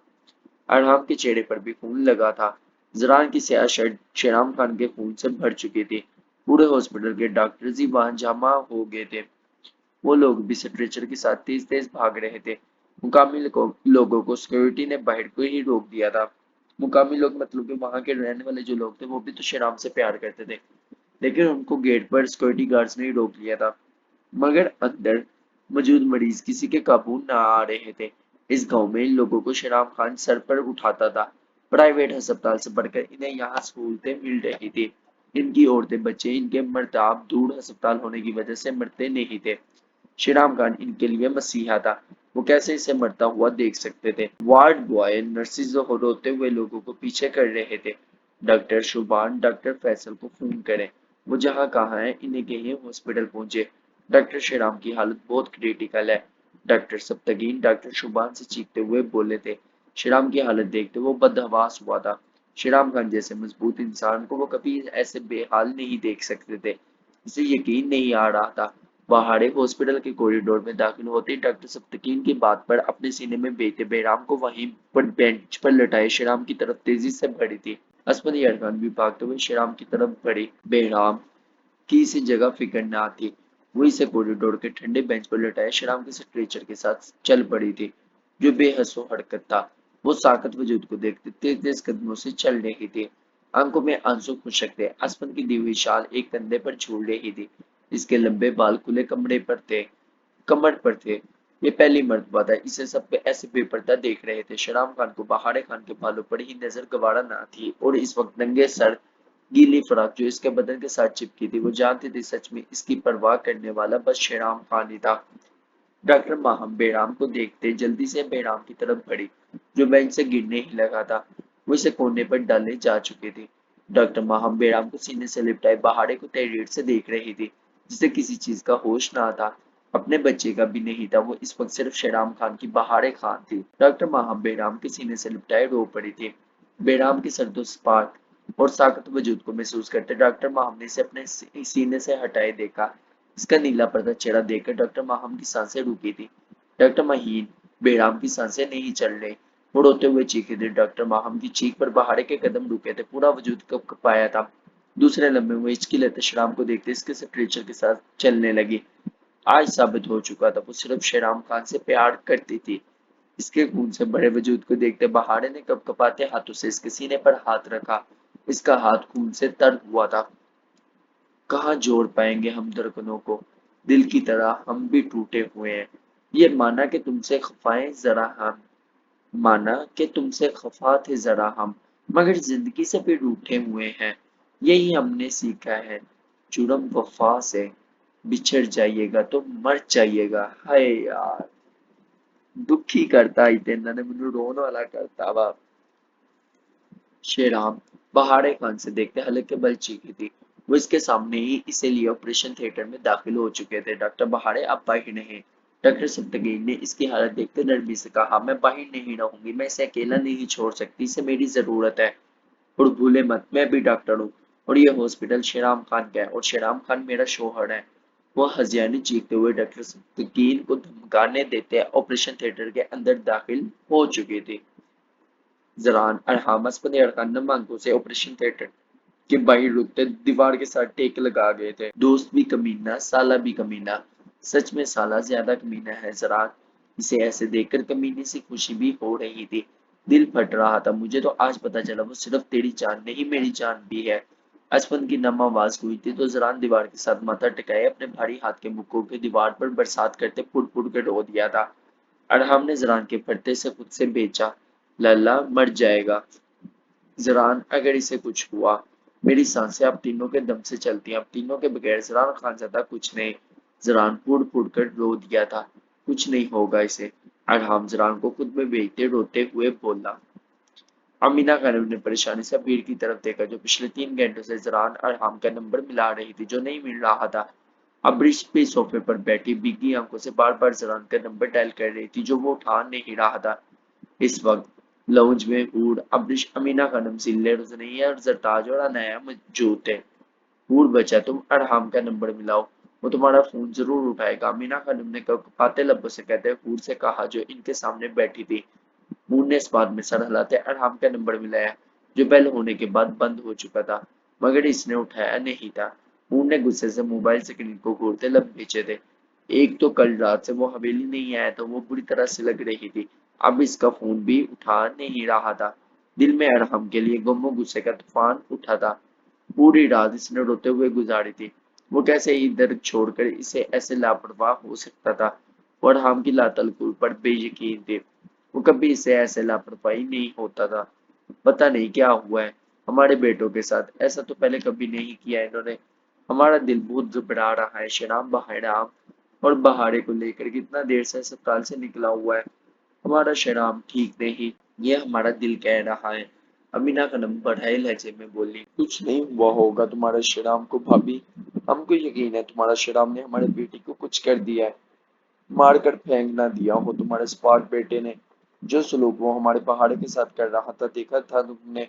अरहाम के चेहरे पर भी खून लगा था। जरान की स्याह शर्ट शेराम खान के खून से भर चुकी थी। पूरे हॉस्पिटल के डॉक्टर्स ही वहां जमा हो गए थे। वो लोग भी स्ट्रेचर के साथ तेज तेज भाग रहे थे। मुकामी लोगों को सिक्योरिटी ने बाहर को ही रोक दिया था। मुकामी लोग मतलब कि वहां के रहने वाले जो लोग थे वो भी तो शेराम से प्यार करते थे, लेकिन उनको गेट पर सिक्योरिटी गार्ड्स ने ही रोक लिया था। मगर अंदर मौजूद मरीज किसी के काबू न आ रहे थे। इस गांव में इन लोगों को शराब खान सर पर उठाता था। प्राइवेट अस्पताल से बढ़कर इन्हें यहाँ सहूलतें मिल रही थी। इनकी औरतें बच्चे इनके मर्दाब दूर अस्पताल होने की वजह से मरते नहीं थे। श्रीराम खान इनके लिए मसीहा था। वो कैसे इसे मरता हुआ देख सकते थे। वार्ड बॉय, नर्सिस रोते हुए लोगों को पीछे कर रहे थे। डॉक्टर शुभान, डॉक्टर फैसल को फोन करें, वो जहाँ कहाँ है इन्हें कहीं हॉस्पिटल पहुंचे। डॉक्टर श्रीराम की हालत बहुत क्रिटिकल है। डॉक्टर सप्तगीन डॉक्टर शुभान से चीखते हुए बोले थे। شیرام کی حالت دیکھتے وہ بدحواس ہوا تھا۔ شیرام خان جیسے مضبوط انسان کو وہ کبھی ایسے بے حال نہیں دیکھ سکتے تھے۔ اسے یقین نہیں آ رہا تھا۔ بہاڑے ہاسپٹل کے کوریڈور میں داخل ہوتے ہی ڈاکٹر سبتکین کی بات پر اپنے سینے میں بیٹھے بہرام کو وہیں پر بینچ پر لٹائے شیرام کی طرف تیزی سے بڑھی تھی۔ اسمت یرغان بھی بھاگتے ہوئے شیرام کی طرف بڑھی۔ بہرام کی اسے جگہ فکر نہ تھی۔ وہ اسے کوریڈور کے ٹھنڈے بینچ پر لٹائے شیرام کے اسٹریچر کے ساتھ چل پڑی تھی، جو بے حس و حرکت تھا۔ وہ ساکت وجود کو دیکھتے تیز تیز قدموں سے چل رہی تھی۔ آنکھوں میں آنسو خشک تھے۔ اسمت کی دی ہوئی شال ایک کندھے پر جھول رہی تھی۔ اس کے لمبے بال کھلے کمر پر تھے۔ یہ پہلی مرتبہ تھا اسے سب پہ ایسے بے پردہ دیکھ رہے تھے۔ شیرام خان کو بہاڑے خان کے بالوں پر ہی نظر گوارا نہ تھی اور اس وقت ننگے سر گیلی فراق جو اس کے بدن کے ساتھ چپکی تھی، وہ جانتی تھی سچ میں اس کی پرواہ کرنے والا بس شیرام خان ہی تھا۔ ڈاکٹر ماہم بہرام کو دیکھتے جلدی سے بہرام کی طرف بڑھی، جو بینچ سے گرنے ہی لگا تھا۔ وہ اسے کونے پر ڈالے جا چکی تھی۔ ڈاکٹر ماہم بہرام کو سینے سے لپٹائے بہاڑے کو تحریر سے دیکھ رہی تھی، جسے کسی چیز کا ہوش نہ تھا، اپنے بچے کا بھی نہیں تھا۔ وہ اس وقت صرف شیرام خان کی بہاڑے خان تھی۔ ڈاکٹر ماہم بہرام کے سینے سے لپٹائے رو پڑی تھی۔ بہرام کی سرد و سپاٹ اور ساکت وجود کو محسوس کرتے ڈاکٹر ماہم نے اسے اپنے سینے سے ہٹائے دیکھا۔ اس کا نیلا پردہ چہرہ دیکھ کر ڈاکٹر ماہم کی سانسیں رکی تھی۔ ڈاکٹر مہین بہرام کی سانسیں نہیں چل رہی۔ وہ روتے ہوئے چیخے تھے۔ ڈاکٹر ماہم کی چیخ پر بہاڑے کے قدم رکے تھے، پورا وجود کپ کپایا تھا۔ دوسرے لمحے وہ ہچکی لیتے شیرام کو دیکھتے اس کے اسٹریچر کے ساتھ چلنے لگی۔ آج ثابت ہو چکا تھا وہ صرف شیرام خان سے پیار کرتی تھی۔ اس کے خون سے بڑے وجود کو دیکھتے بہاڑے نے کپ کپاتے ہاتھوں سے اس کے سینے پر ہاتھ رکھا۔ اس کا ہاتھ خون سے تر ہوا تھا۔ کہاں جوڑ پائیں گے ہم دھڑکنوں کو، دل کی طرح ہم بھی ٹوٹے ہوئے ہیں۔ یہ مانا کہ تم سے خفائیں ذرا ہم، مانا کہ تم سے خفا تھے ذرا ہم، مگر زندگی سے بھی روٹھے ہوئے ہیں۔ یہی ہم نے سیکھا ہے جرم وفا سے، بچھڑ جائیے گا تو مر جائیے گا۔ ہائے یار، دکھی کرتا اتنا نے مجھے رون والا کرتا وا۔ شیرام بہاڑے خان سے دیکھتے حلق کے بل چیخی تھی۔ وہ اس کے سامنے ہی اسے لیے آپریشن تھیٹر میں داخل ہو چکے تھے۔ ڈاکٹر بہاڑے آپ باہر نہیں۔ ڈاکٹر سبتگین نے اس کی حالت دیکھتے نرمی سے کہا، میں باہر نہیں رہوں گی، میں اسے اکیلا نہیں چھوڑ سکتی، اسے میری ضرورت ہے۔ اور بھولے مت میں بھی ڈاکٹر ہوں، اور یہ ہاسپٹل شیرام خان کا ہے، اور شیرام خان میرا شوہر ہے۔ وہ ہذیانی چیختے ہوئے ڈاکٹر سبتگین کو دھمکانے دیتے آپریشن تھیٹر کے اندر داخل ہو چکی تھی۔ زران ارحام اسپت ارحام نم آنکھوں سے آپریشن تھیٹر کے باہر رکتے دیوار کے ساتھ ٹیک لگا گئے تھے۔ دوست بھی کمینہ، سالہ بھی کمینہ، سچ میں سالہ زیادہ کمینہ ہے زران۔ اسے ایسے دیکھ کر کمینے سے خوشی بھی ہو رہی تھی، دل پھٹ رہا تھا۔ مجھے تو آج پتا چلا وہ صرف تیری جان نہیں میری جان بھی ہے۔ اسپت کی نم آواز ہوئی تھی تو زران دیوار کے ساتھ ماتھا ٹکائے اپنے بھاری ہاتھ کے مکوں کے دیوار پر برسات کرتے پھٹ پھٹ کر رو دیا تھا۔ ارحام نے زران کے پھٹتے سے خود سے بیچا، للہ مر جائے گا زران اگر اسے کچھ ہوا۔ میری سانسیں اب تینوں کے دم سے چلتی ہیں، اب تینوں کے بغیر زران خانزادہ کچھ نہیں۔ زران پھوٹ پھوٹ کر رو دیا تھا، کچھ نہیں ہوگا اسے۔ ارحام زران کو خود میں بیچتے روتے ہوئے بولا۔ امینہ خانم نے پریشانی سے بھیڑ کی طرف دیکھا جو پچھلے 3 گھنٹوں سے زران ارحام کا نمبر ملا رہی تھی، جو نہیں مل رہا تھا۔ ابرش بھی صوفے پر بیٹھی بھیگی آنکھوں سے بار بار زران کا نمبر ڈائل کر رہی تھی، جو وہ اٹھا نہیں رہا تھا۔ اس وقت لاؤنج میں ہور، ابرش، امینہ خانم، زلے، رزنیہ اور زرتاج اور عنایا موجود تھے۔ ہور بچہ تم ارحام کا نمبر ملاؤ، وہ تمہارا فون ضرور اٹھائے گا، امینہ خانم نے کپاتے لبوں سے کہتے ہور سے کہا جو ان کے سامنے بیٹھی تھی۔ ہور نے اس بات میں سر ہلاتے ارحام کا نمبر ملایا، جو بیل ہونے کے بعد بند ہو چکا تھا، مگر اس نے اٹھایا نہیں تھا۔ ہور نے غصے سے موبائل سکرین کو گھورتے لب بھیجے تھے۔ ایک تو کل رات سے وہ حویلی نہیں آیا تو وہ بری طرح سے لگ رہی تھی، اب اس کا فون بھی اٹھا نہیں رہا تھا۔ دل میں ارحم کے لیے غم و غصے کا طوفان اٹھا تھا۔ پوری رات اس نے روتے ہوئے گزاری تھی۔ وہ کیسے ہی درد چھوڑ کر اسے ایسے لاپرواہ ہو سکتا تھا۔ وہ ارحم کی لاتعلقی پر بے یقین تھی، وہ کبھی اسے ایسے لاپرواہی نہیں ہوتا تھا۔ پتہ نہیں کیا ہوا ہے ہمارے بیٹوں کے ساتھ، ایسا تو پہلے کبھی نہیں کیا انہوں نے۔ ہمارا دل بہت گھبرا رہا ہے شیرام بہرام اور بہاڑے کو لے کر کتنا دیر سے اسپتال سے نکلا ہوا ہے، ہمارا شیرام ٹھیک نہیں، یہ ہمارا دل کہہ رہا ہے۔ امینہ خانم بڑھائے لہجے میں بولی، کچھ نہیں ہوا ہوگا تمہارے شیرام کو بھابی، ہم کو یقین ہے تمہارا شیرام نے ہمارے بیٹی کو کچھ کر دیا ہے، مار کر پھینک نہ دیا ہو تمہارے اسپاٹ بیٹے نے۔ जो सलूक वो हमारे पहाड़े के साथ कर रहा था, देखा था तुमने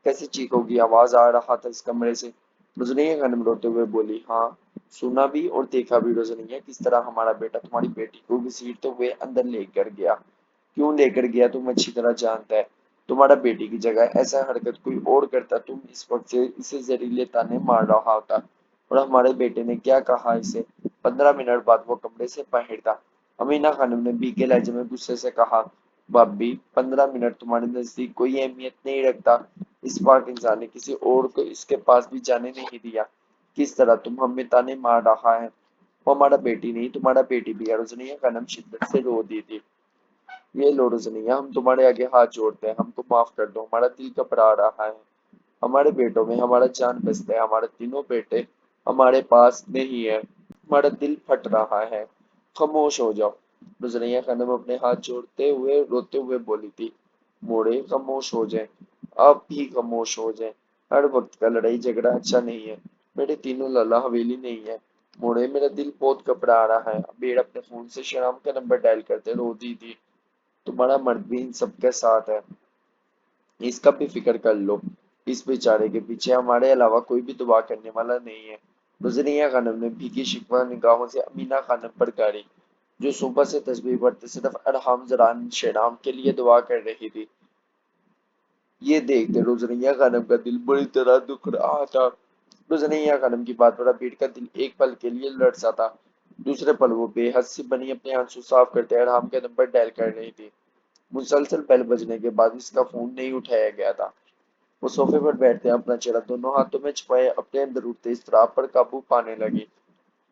कैसे चीखों की आवाज आ रहा था इस कमरे से? रोजनिया खानम रोते हुए बोली। हाँ, सुना भी और देखा भी रोजनिया, किस तरह हमारा बेटा तुम्हारी बेटी को घसीटते हुए अंदर लेकर गया। क्यों लेकर गया तुम अच्छी तरह जानता है। तुम्हारा बेटी की जगह ऐसा हरकत कोई और करता, तुम इस वक्त से इसे जहरीले ताने मार रहा होता। और हमारे बेटे ने क्या कहा इसे? 15 मिनट बाद वो कमरे से बाहर था। अमीना खानम ने भीगे लहजे में गुस्से से कहा, भाभी, 15 मिनट तुम्हारे नजदीक कोई अहमियत नहीं रखता। इस पाक इंसान ने किसी और को इसके पास भी जाने नहीं दिया। किस तरह तुम हमें ताने मार रहा है? वो हमारा बेटी नहीं, तुम्हारा बेटी भी है। रोजनिया खानम शिद्दत से रो दी थी। ये लो रोजनिया, हम तुम्हारे आगे हाथ जोड़ते हैं, हमको माफ कर दो, हमारा दिल घबरा रहा है। हमारे बेटों में हमारा जान बसता है, हमारे तीनों बेटे हमारे पास नहीं है, हमारा दिल फट रहा है। खामोश हो जाओ। रुजनिया खानम अपने हाथ जोड़ते हुए रोते हुए बोली थी। मोड़े, खामोश हो जाए, आप भी खामोश हो जाए। हर वक्त का लड़ाई झगड़ा अच्छा नहीं है। मेरे तीनों लाला हवेली नहीं है। मोड़े, मेरा दिल बहुत घबरा रहा है। बेड़ अपने फोन से श्याम का नंबर डायल करते रो दी थी। तुम्हारा मर्द भी इन सबके साथ है, इसका भी फिक्र कर लो। इस बेचारे के पीछे हमारे अलावा कोई भी दुआ करने वाला नहीं है। रुजनिया खानम ने भीगी शिकवा निगाहों से अमीना खानम पर गाड़ी, जो सुबह से तस्बीह पढ़ते सिर्फ अरहम जरान शेराम के लिए दुआ कर रही थी। ये देखते रुजनिया खानम का दिल बुरी तरह दुख रहा था। रुजनिया खानम की बात पर अबीर का दिल एक पल के लिए लड़ सा था। दूसरे पल वो बेहद सी बनी अपने आंसू साफ करते अरहम के नंबर डायल कर रही थी। मुसलसल बेल बजने के बाद इसका फोन नहीं उठाया गया था। वो सोफे पर बैठते अपना चेहरा दोनों हाथों में छुपाए अपने अंदर उठते इज़्तिराब पर काबू पाने लगी।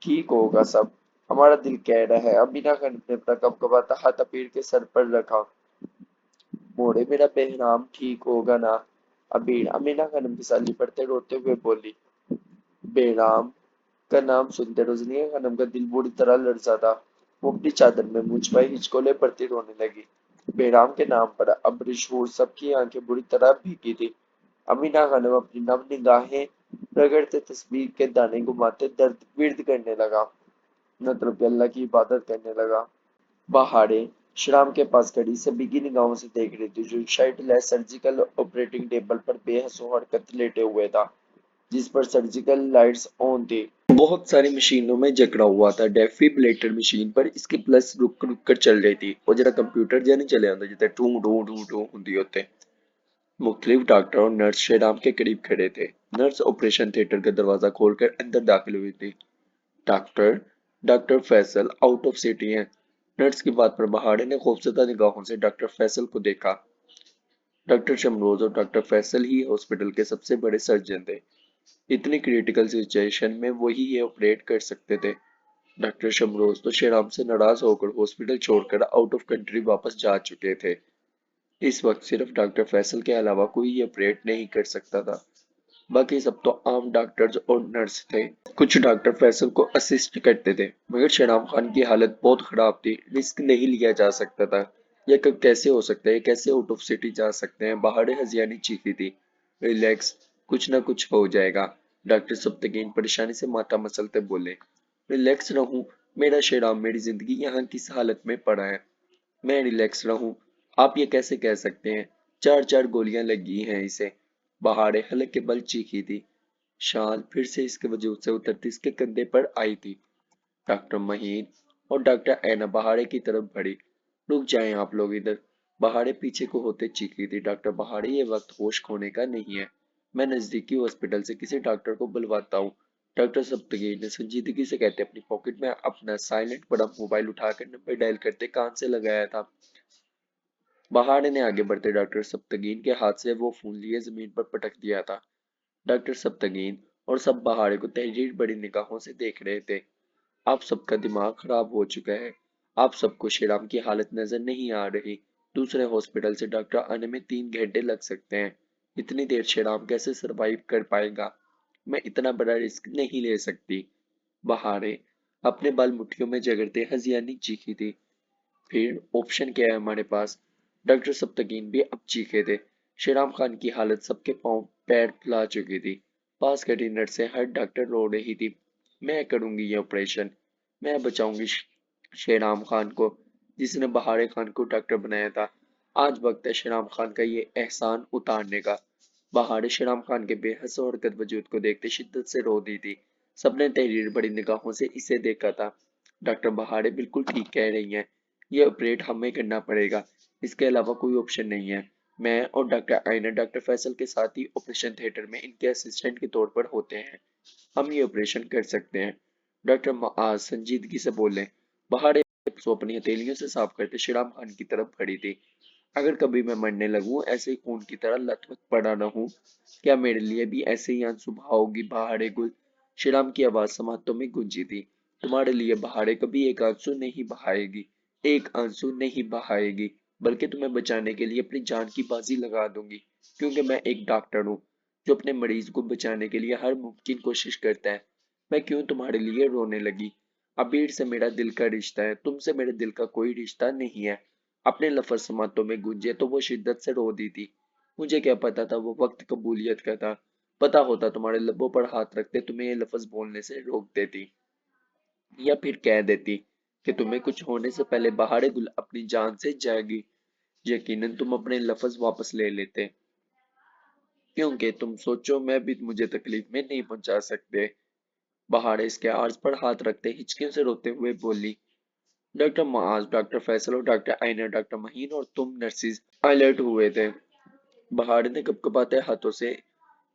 ठीक होगा सब, हमारा दिल कह रहा है। अमीना खान ने अपना कपकपाता हाथ अबीर के सर पर रखा। मोड़े, मेरा बेहराम ठीक होगा ना? अबीर अमीना खानम की साली पढ़ते रोते हुए बोली। बेहराम का नाम सुनते रोजनिया खानम का दिल बुरी तरह लड़सा था। वो अपनी चादर में मुंह छुपाई हिचकोले पड़ती रोने लगी। बेहराम के नाम पर अब मशहूर सबकी आंखें बुरी तरह भीगी थी। अमीना खानम अपनी नम निगाहें रगड़ते तस्बीह के दाने घुमाते दर्द विर्द करने लगा, मतलब कि अल्लाह की इबादत करने लगा। पहाड़े श्राम के पास खड़ी सभी निगाहों से देख रही थी, जो shirt less surgical operating table पर बेहसो हरकत लेटे हुए था, जिस पर सर्जिकल लाइट्स ऑन थी। बहुत सारी मशीनों में जकड़ा हुआ था। डेफिब्रिलेटर मशीन पर इसकी प्लस रुक रुक कर चल रही थी। वो जरा कंप्यूटर जैसे चले आते जितने टू टू टू टू होती होते। मुख्तलिफ डॉक्टर और नर्स शेराम के करीब खड़े थे। नर्स ऑपरेशन थिएटर का दरवाजा खोलकर अंदर दाखिल हुई थी। Doctor doctor Faisal out of city हैं। नर्स की बात पर बहाड़े ने खौफजदा निगाहों से डॉक्टर फैसल को देखा। डॉक्टर शमरोज और डॉक्टर फैसल ही हॉस्पिटल के सबसे बड़े सर्जन थे। इतनी क्रिटिकल सिचुएशन में वही ये ऑपरेट कर सकते थे। डॉक्टर शमरोज तो शेराम से नाराज होकर हॉस्पिटल छोड़कर आउट ऑफ कंट्री वापस जा चुके थे। इस वक्त सिर्फ डॉक्टर फैसल के अलावा कोई ये ऑपरेट नहीं कर सकता था। बाकी सब तो आम डॉक्टर्स और नर्स थे। कुछ डॉक्टर फैसल को असिस्ट करते थे, मगर शहनाम खान की हालत बहुत खराब थी। रिस्क नहीं लिया जा सकता था। यह कब कैसे हो सकता है, कैसे आउट ऑफ सिटी जा सकते हैं? बाहर हजियानी चीखी थी। रिलैक्स, कुछ ना कुछ हो जाएगा। डॉक्टर सप्तगीन परेशानी से माथा मसलते बोले। रिलैक्स रहूं? मेरा शेराम, मेरी जिंदगी यहाँ किस हालत में पड़ा है, मैं रिलैक्स रहूं? आप ये कैसे कह सकते हैं? चार चार गोलियां लगी हैं इसे। बहारे हलक के बल चीखी थी। शाल फिर से इसके वजूद से उतरती इसके कंधे पर आई थी। डॉक्टर महीन और डॉक्टर ऐना बहारे की तरफ बढ़ी। रुक जाएं आप लोग इधर। बहारे पीछे को होते चीखी थी। डॉक्टर बहारे, ये वक्त होश खोने का नहीं है। मैं नजदीकी हॉस्पिटल से किसी डॉक्टर को बुलवाता हूँ। डॉक्टर सप्तगिर ने संजीदगी से कहते अपनी पॉकेट में अपना साइलेंट बड़ा मोबाइल उठाकर नंबर डायल करते कान से लगाया था। बहारे ने आगे बढ़ते डॉक्टर सप्तगीन के हाथ से वो फोन लिए जमीन पर पटक दिया था। डॉक्टर सप्तगीन और सब बहारे को तहरीर बड़ी निगाहों से देख रहे थे। आप सबका दिमाग खराब हो चुका है। आप सबको शेराम की हालत नजर नहीं आ रही। दूसरे हॉस्पिटल से डॉक्टर आने में 3 घंटे लग सकते हैं। इतनी देर शेराम कैसे सरवाइव कर पाएगा? मैं इतना बड़ा रिस्क नहीं ले सकती। बहारे अपने बाल मुट्ठियों में जगड़ते हजियानी चीखी थी। फिर ऑप्शन क्या है हमारे पास? डॉक्टर सप्तगीन भी अब चीखे थे। शेराम खान की हालत सबके पांव पैर फुला चुकी थी। पास खड़ी नर्स से हर डॉक्टर रो रही थी। मैं करूंगी ये ऑपरेशन, मैं बचाऊंगी शेराम खान को, जिसने बहारे खान को डॉक्टर बनाया था। آج وقت ہے شیرام خان کا یہ احسان اتارنے کا۔ بہار شیرام خان کے بے حس و حرکت وجود کو دیکھتے شدت سے رو دی تھی۔ سب نے تحریر بڑی نگاہوں سے اسے دیکھا تھا۔ ڈاکٹر بہاڑے بالکل ٹھیک کہہ رہی ہیں، یہ آپریٹ ہمیں کرنا پڑے گا، اس کے علاوہ کوئی آپشن نہیں ہے۔ میں اور ڈاکٹر آئینہ ڈاکٹر فیصل کے ساتھ ہی آپریشن تھیٹر میں ان کے اسسٹنٹ کے طور پر ہوتے ہیں، ہم یہ آپریشن کر سکتے ہیں۔ ڈاکٹر معاذ سنجیدگی سے بولے۔ بہاڑے سو اپنی ہتھیلیوں سے صاف کرتے شیرام خان کی طرف کھڑی تھی۔ اگر کبھی میں مرنے لگوں ایسے ہی خون کی طرح لت پت پڑا رہوں، کیا میرے لیے بھی ایسے ہی آنسو بہاؤ گی بہاڑے گل؟ شیرام کی آواز سماعتوں میں گونجی تھی۔ تمہارے لیے بہاڑے کبھی ایک آنسو نہیں بہائے گی، ایک آنسو نہیں بہائے گی، بلکہ تمہیں بچانے کے لیے اپنی جان کی بازی لگا دوں گی، کیونکہ میں ایک ڈاکٹر ہوں جو اپنے مریض کو بچانے کے لیے ہر ممکن کوشش کرتا ہے۔ میں کیوں تمہارے لیے رونے لگی؟ عبیر سے میرا دل کا رشتہ ہے، تم سے میرے دل کا کوئی رشتہ نہیں ہے۔ اپنے لفظ سماعتوں میں گونجے تو وہ شدت سے رو دی تھی۔ مجھے کیا پتا تھا وہ وقت قبولیت کا تھا، پتا ہوتا تمہارے لبوں پر ہاتھ رکھتے تمہیں یہ لفظ بولنے سے روک دیتی، یا پھر کہہ دیتی کہ تمہیں کچھ ہونے سے پہلے بہاڑے گل اپنی جان سے جائے گی۔ یقیناً تم اپنے لفظ واپس لے لیتے، کیونکہ تم سوچو میں بھی مجھے تکلیف میں نہیں پہنچا سکتے۔ بہاڑے اس کے عارض پر ہاتھ رکھتے ہچکیوں سے روتے ہوئے بولی۔ ڈاکٹر معاذ، ڈاکٹر فیصل اور ڈاکٹر آئینہ، ڈاکٹر مہین اور تم نرسز الرٹ ہوئے تھے۔ بہاڑ نے کپ کپاتے ہاتھوں سے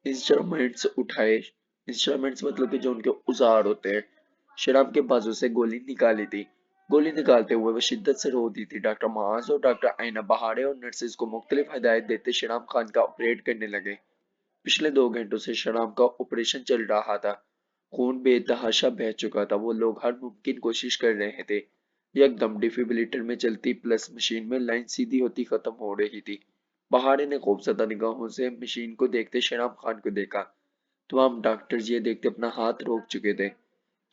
انسٹرومنٹس اٹھائے، انسٹرومنٹس مطلب کہ جو ان کے اوزار ہوتے ہیں، شراب کے بازو سے گولی نکالی تھی۔ گولی نکالتے ہوئے وہ شدت سے رو دی تھی۔ ڈاکٹر معاذ اور ڈاکٹر آئینہ بہاڑے اور نرسز کو مختلف ہدایت دیتے شیرام خان کا آپریٹ کرنے لگے۔ پچھلے 2 گھنٹوں سے شیرام کا آپریشن چل رہا تھا، خون بے تحاشا بہہ چکا تھا، وہ لوگ ہر ممکن کوشش کر رہے تھے۔ یکدم ڈیفیبریٹر میں چلتی پلس مشین میں لائن سیدھی ہوتی ختم ہو رہی تھی۔ بہاڑے نے خوفزدہ نگاہوں سے مشین کو دیکھتے شیرام خان کو دیکھا۔ تمام ڈاکٹرز یہ دیکھتے اپنا ہاتھ روک چکے تھے۔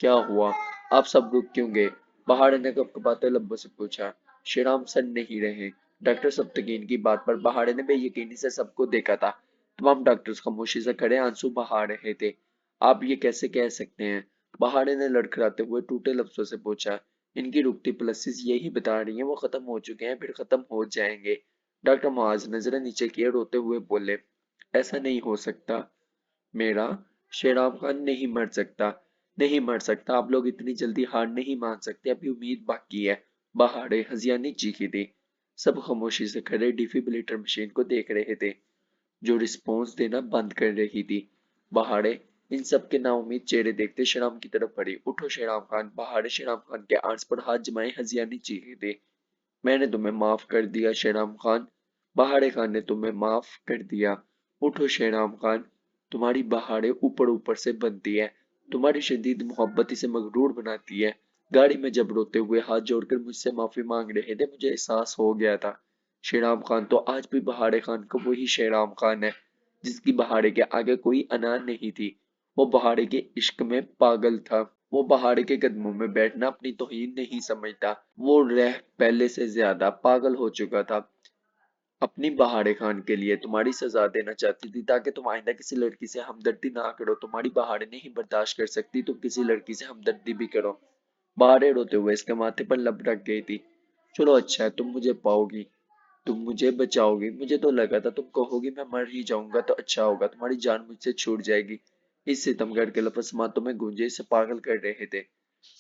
کیا ہوا؟ آپ سب رک کیوں گئے؟ بہاڑے نے کپ کپاتے لبوں سے پوچھا۔ شیرام سن نہیں رہے۔ ڈاکٹر سبتگین کی بات پر بہاڑے نے بے یقینی سے سب کو دیکھا تھا۔ تمام ڈاکٹرز خاموشی سے کھڑے آنسو بہا رہے تھے۔ آپ یہ کیسے کہہ سکتے ہیں؟ بہاڑے نے لڑکھڑاتے ہوئے ٹوٹے لفظوں سے پوچھا۔ ان کی رکتی پلسز یہی بتا رہی ہیں وہ ختم ہو چکے ہیں، پھر ختم ہو جائیں گے۔ ڈاکٹر معاذ نظریں نیچے کیے روتے ہوئے بولے۔ ایسا نہیں ہو سکتا میرا، شیرام خان نہیں مر سکتا، نہیں مر سکتا، آپ لوگ اتنی جلدی ہار نہیں مان سکتے، ابھی امید باقی ہے۔ بہاڑے ہنسیاں چیخی تھی۔ سب خاموشی سے کھڑے ڈیفیبریٹر مشین کو دیکھ رہے تھے جو رسپانس دینا بند کر رہی تھی۔ بہاڑے ان سب کے نا امید چہرے دیکھتے شیرام کی طرف بڑھی۔ اٹھو شیرام خان، بہاڑے شیرام خان کے عرض پر ہاتھ جمائے ہنسیاں چیخی تھی۔ میں نے تمہیں معاف کر دیا شیرام خان، بہاڑے خان نے تمہیں معاف کر دیا۔ اٹھو شیرام خان، تمہاری بہاڑے اوپر اوپر سے بنتی ہے، تمہاری شدید محبت اسے مغرور بناتی ہے۔ گاڑی میں جب روتے ہوئے ہاتھ جوڑ کر مجھ سے معافی مانگ رہے تھے مجھے احساس ہو گیا تھا شیرام خان تو آج بھی بہاڑے خان کا وہی شیرام خان ہے جس کی بہاڑے کے آگے کوئی انا نہیں تھی۔ وہ بہاڑے کے عشق میں پاگل تھا، وہ بہاڑے کے قدموں میں بیٹھنا اپنی توہین نہیں سمجھتا، وہ رہ پہلے سے زیادہ پاگل ہو چکا تھا۔ اپنی بہاڑے خان کے لیے تمہاری سزا دینا چاہتی تھی تاکہ تم آئندہ کسی لڑکی سے ہمدردی نہ کرو، تمہاری بہاڑے نہیں برداشت کر سکتی تم کسی لڑکی سے ہمدردی بھی کرو۔ بہاڑے روتے ہوئے اس کے ماتھے پر لب رکھ گئی تھی۔ چلو اچھا ہے، تم مجھے پاؤ گی، تم مجھے بچاؤ گی، مجھے تو لگا تھا تم کہو گی میں مر ہی جاؤں گا تو اچھا ہوگا، تمہاری جان مجھ سے چھوٹ جائے گی۔ اس ستمگر کے لفظ سماعتوں میں گونجے، اسے پاگل کر رہے تھے۔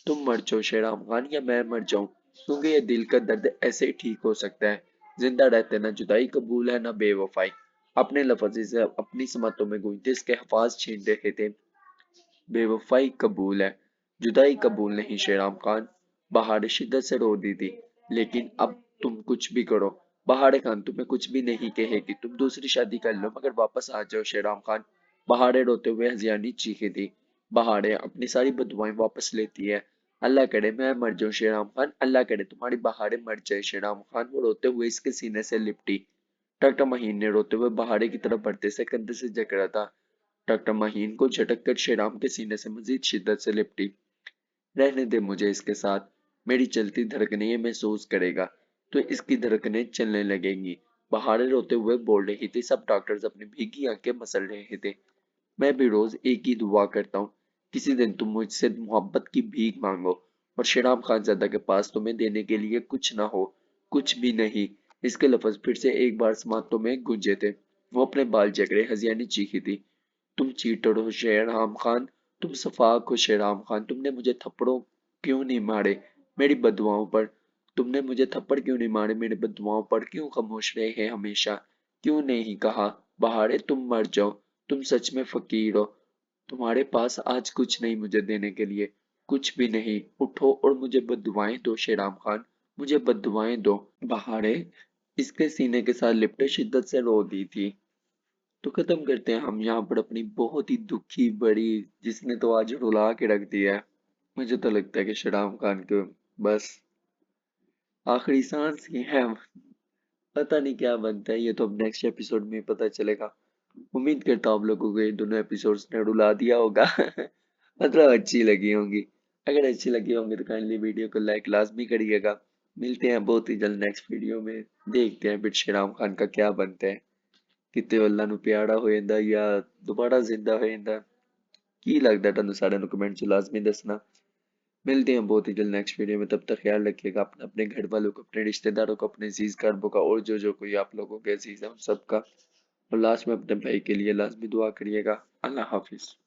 تم مر جاؤ شیرام خان یا میں مر جاؤں، کیونکہ یہ دل کا درد ایسے ہی ٹھیک ہو سکتا ہے، زندہ رہتے نہ جدائی قبول ہے نہ بے وفائی۔ اپنے لفظ اسے اپنی سماعتوں میں گونجتے اس کے حفاظ چھین رہے تھے۔ بے وفائی قبول ہے، جدائی قبول نہیں شیرام خان، بہاڑے شدت سے رو دی تھی۔ لیکن اب تم کچھ بھی کرو، بہاڑے خان تمہیں کچھ بھی نہیں کہے گی، تم دوسری شادی کر لو مگر واپس آ جاؤ شیرام خان۔ بہاڑے روتے ہوئے ہنسیاں چیخی تھی۔ بہاڑے اپنی ساری بددعائیں واپس لیتی ہے۔ اللہ کرے میں مر جاؤں شیرام خان، اللہ کرے تمہاری بہاڑے مر جائے شیرام خان، وہ روتے ہوئے اس کے سینے سے لپٹی۔ ڈاکٹر مہین نے روتے ہوئے بہاڑے کی طرف بڑھتے سے کندھے سے جکڑا تھا۔ ڈاکٹر مہین کو جھٹک کر شیرام کے سینے سے مزید شدت سے لپٹی۔ رہنے دے مجھے اس کے ساتھ، میری چلتی دھڑکنیں یہ محسوس کرے گا تو اس کی دھڑکنیں چلنے لگیں گی۔ بہاڑے روتے ہوئے بول رہی تھی۔ سب ڈاکٹرز اپنی بھیگی آنکھیں مسل رہے تھے۔ میں بھی روز ایک ہی دعا کرتا ہوں، کسی دن تم مجھ سے محبت کی بھیک مانگو اور شیرام خان زادہ کے پاس تمہیں دینے کے لیے کچھ نہ ہو، کچھ بھی نہیں، اس کے لفظ پھر سے ایک بار سماعتوں میں گونجے تھے۔ وہ اپنے بال جکڑے ہزیا نے چیخی تھی، تم چیٹر ہو شہرام خان، تم سفاک ہو شہرام خان، تم نے مجھے تھپڑوں کیوں نہیں مارے میری بددعاؤں پر؟ تم نے مجھے تھپڑ کیوں نہیں مارے میری بددعاؤں پر؟ کیوں خاموش رہے ہیں ہمیشہ؟ کیوں نہیں کہا بہارے تم مر جاؤ؟ تم سچ میں فقیر ہو، تمہارے پاس آج کچھ نہیں مجھے دینے کے لیے، کچھ بھی نہیں، اٹھو اور مجھے بددعائیں دو شہرام خان، مجھے بددعائیں دو۔ بہارے اس کے سینے کے ساتھ لپٹے شدت سے رو دی تھی۔ تو ختم کرتے ہیں ہم یہاں پر اپنی بہت ہی دکھی بڑی، جس نے تو آج رلا کے رکھ دیا ہے۔ مجھے تو لگتا ہے کہ شہرام خان کو بس آخری سانس ہی ہے، پتہ نہیں کیا بنتا ہے، یہ تو اب نیکسٹ ایپیسوڈ میں پتہ چلے گا۔ امید کرتا ہوں آپ لوگوں کو یہ دونوں ایپیسوڈز نے رلا دیا ہوگا مطلب اچھی لگی ہوں گی۔ اگر اچھی لگی ہوں گی تو کائنڈلی ویڈیو کو لائک لازمی کریے گا۔ ملتے ہیں بہت ہی جلد نیکسٹ ویڈیو میں، دیکھتے ہیں پھر شہرام خان کا کیا بنتا ہے، کتے اللہ نو پیارا ہوئندا یا دوبارہ زندہ ہوئندا، کی لگتا ہے تانوں سارے نو کمنٹ چ لازمی دسنا۔ ملتے ہیں بہت ہی جلد نیکسٹ ویڈیو میں، تب تک خیال رکھیے گا اپنا، اپنے گھر والوں کو، اپنے رشتہ داروں کو، اپنے عزیز قربوں کا، اور جو کوئی آپ لوگوں کے عزیز ہے ان سب کا، اور لاسٹ میں اپنے بھائی کے لیے لازمی دعا کریے گا۔ اللہ حافظ۔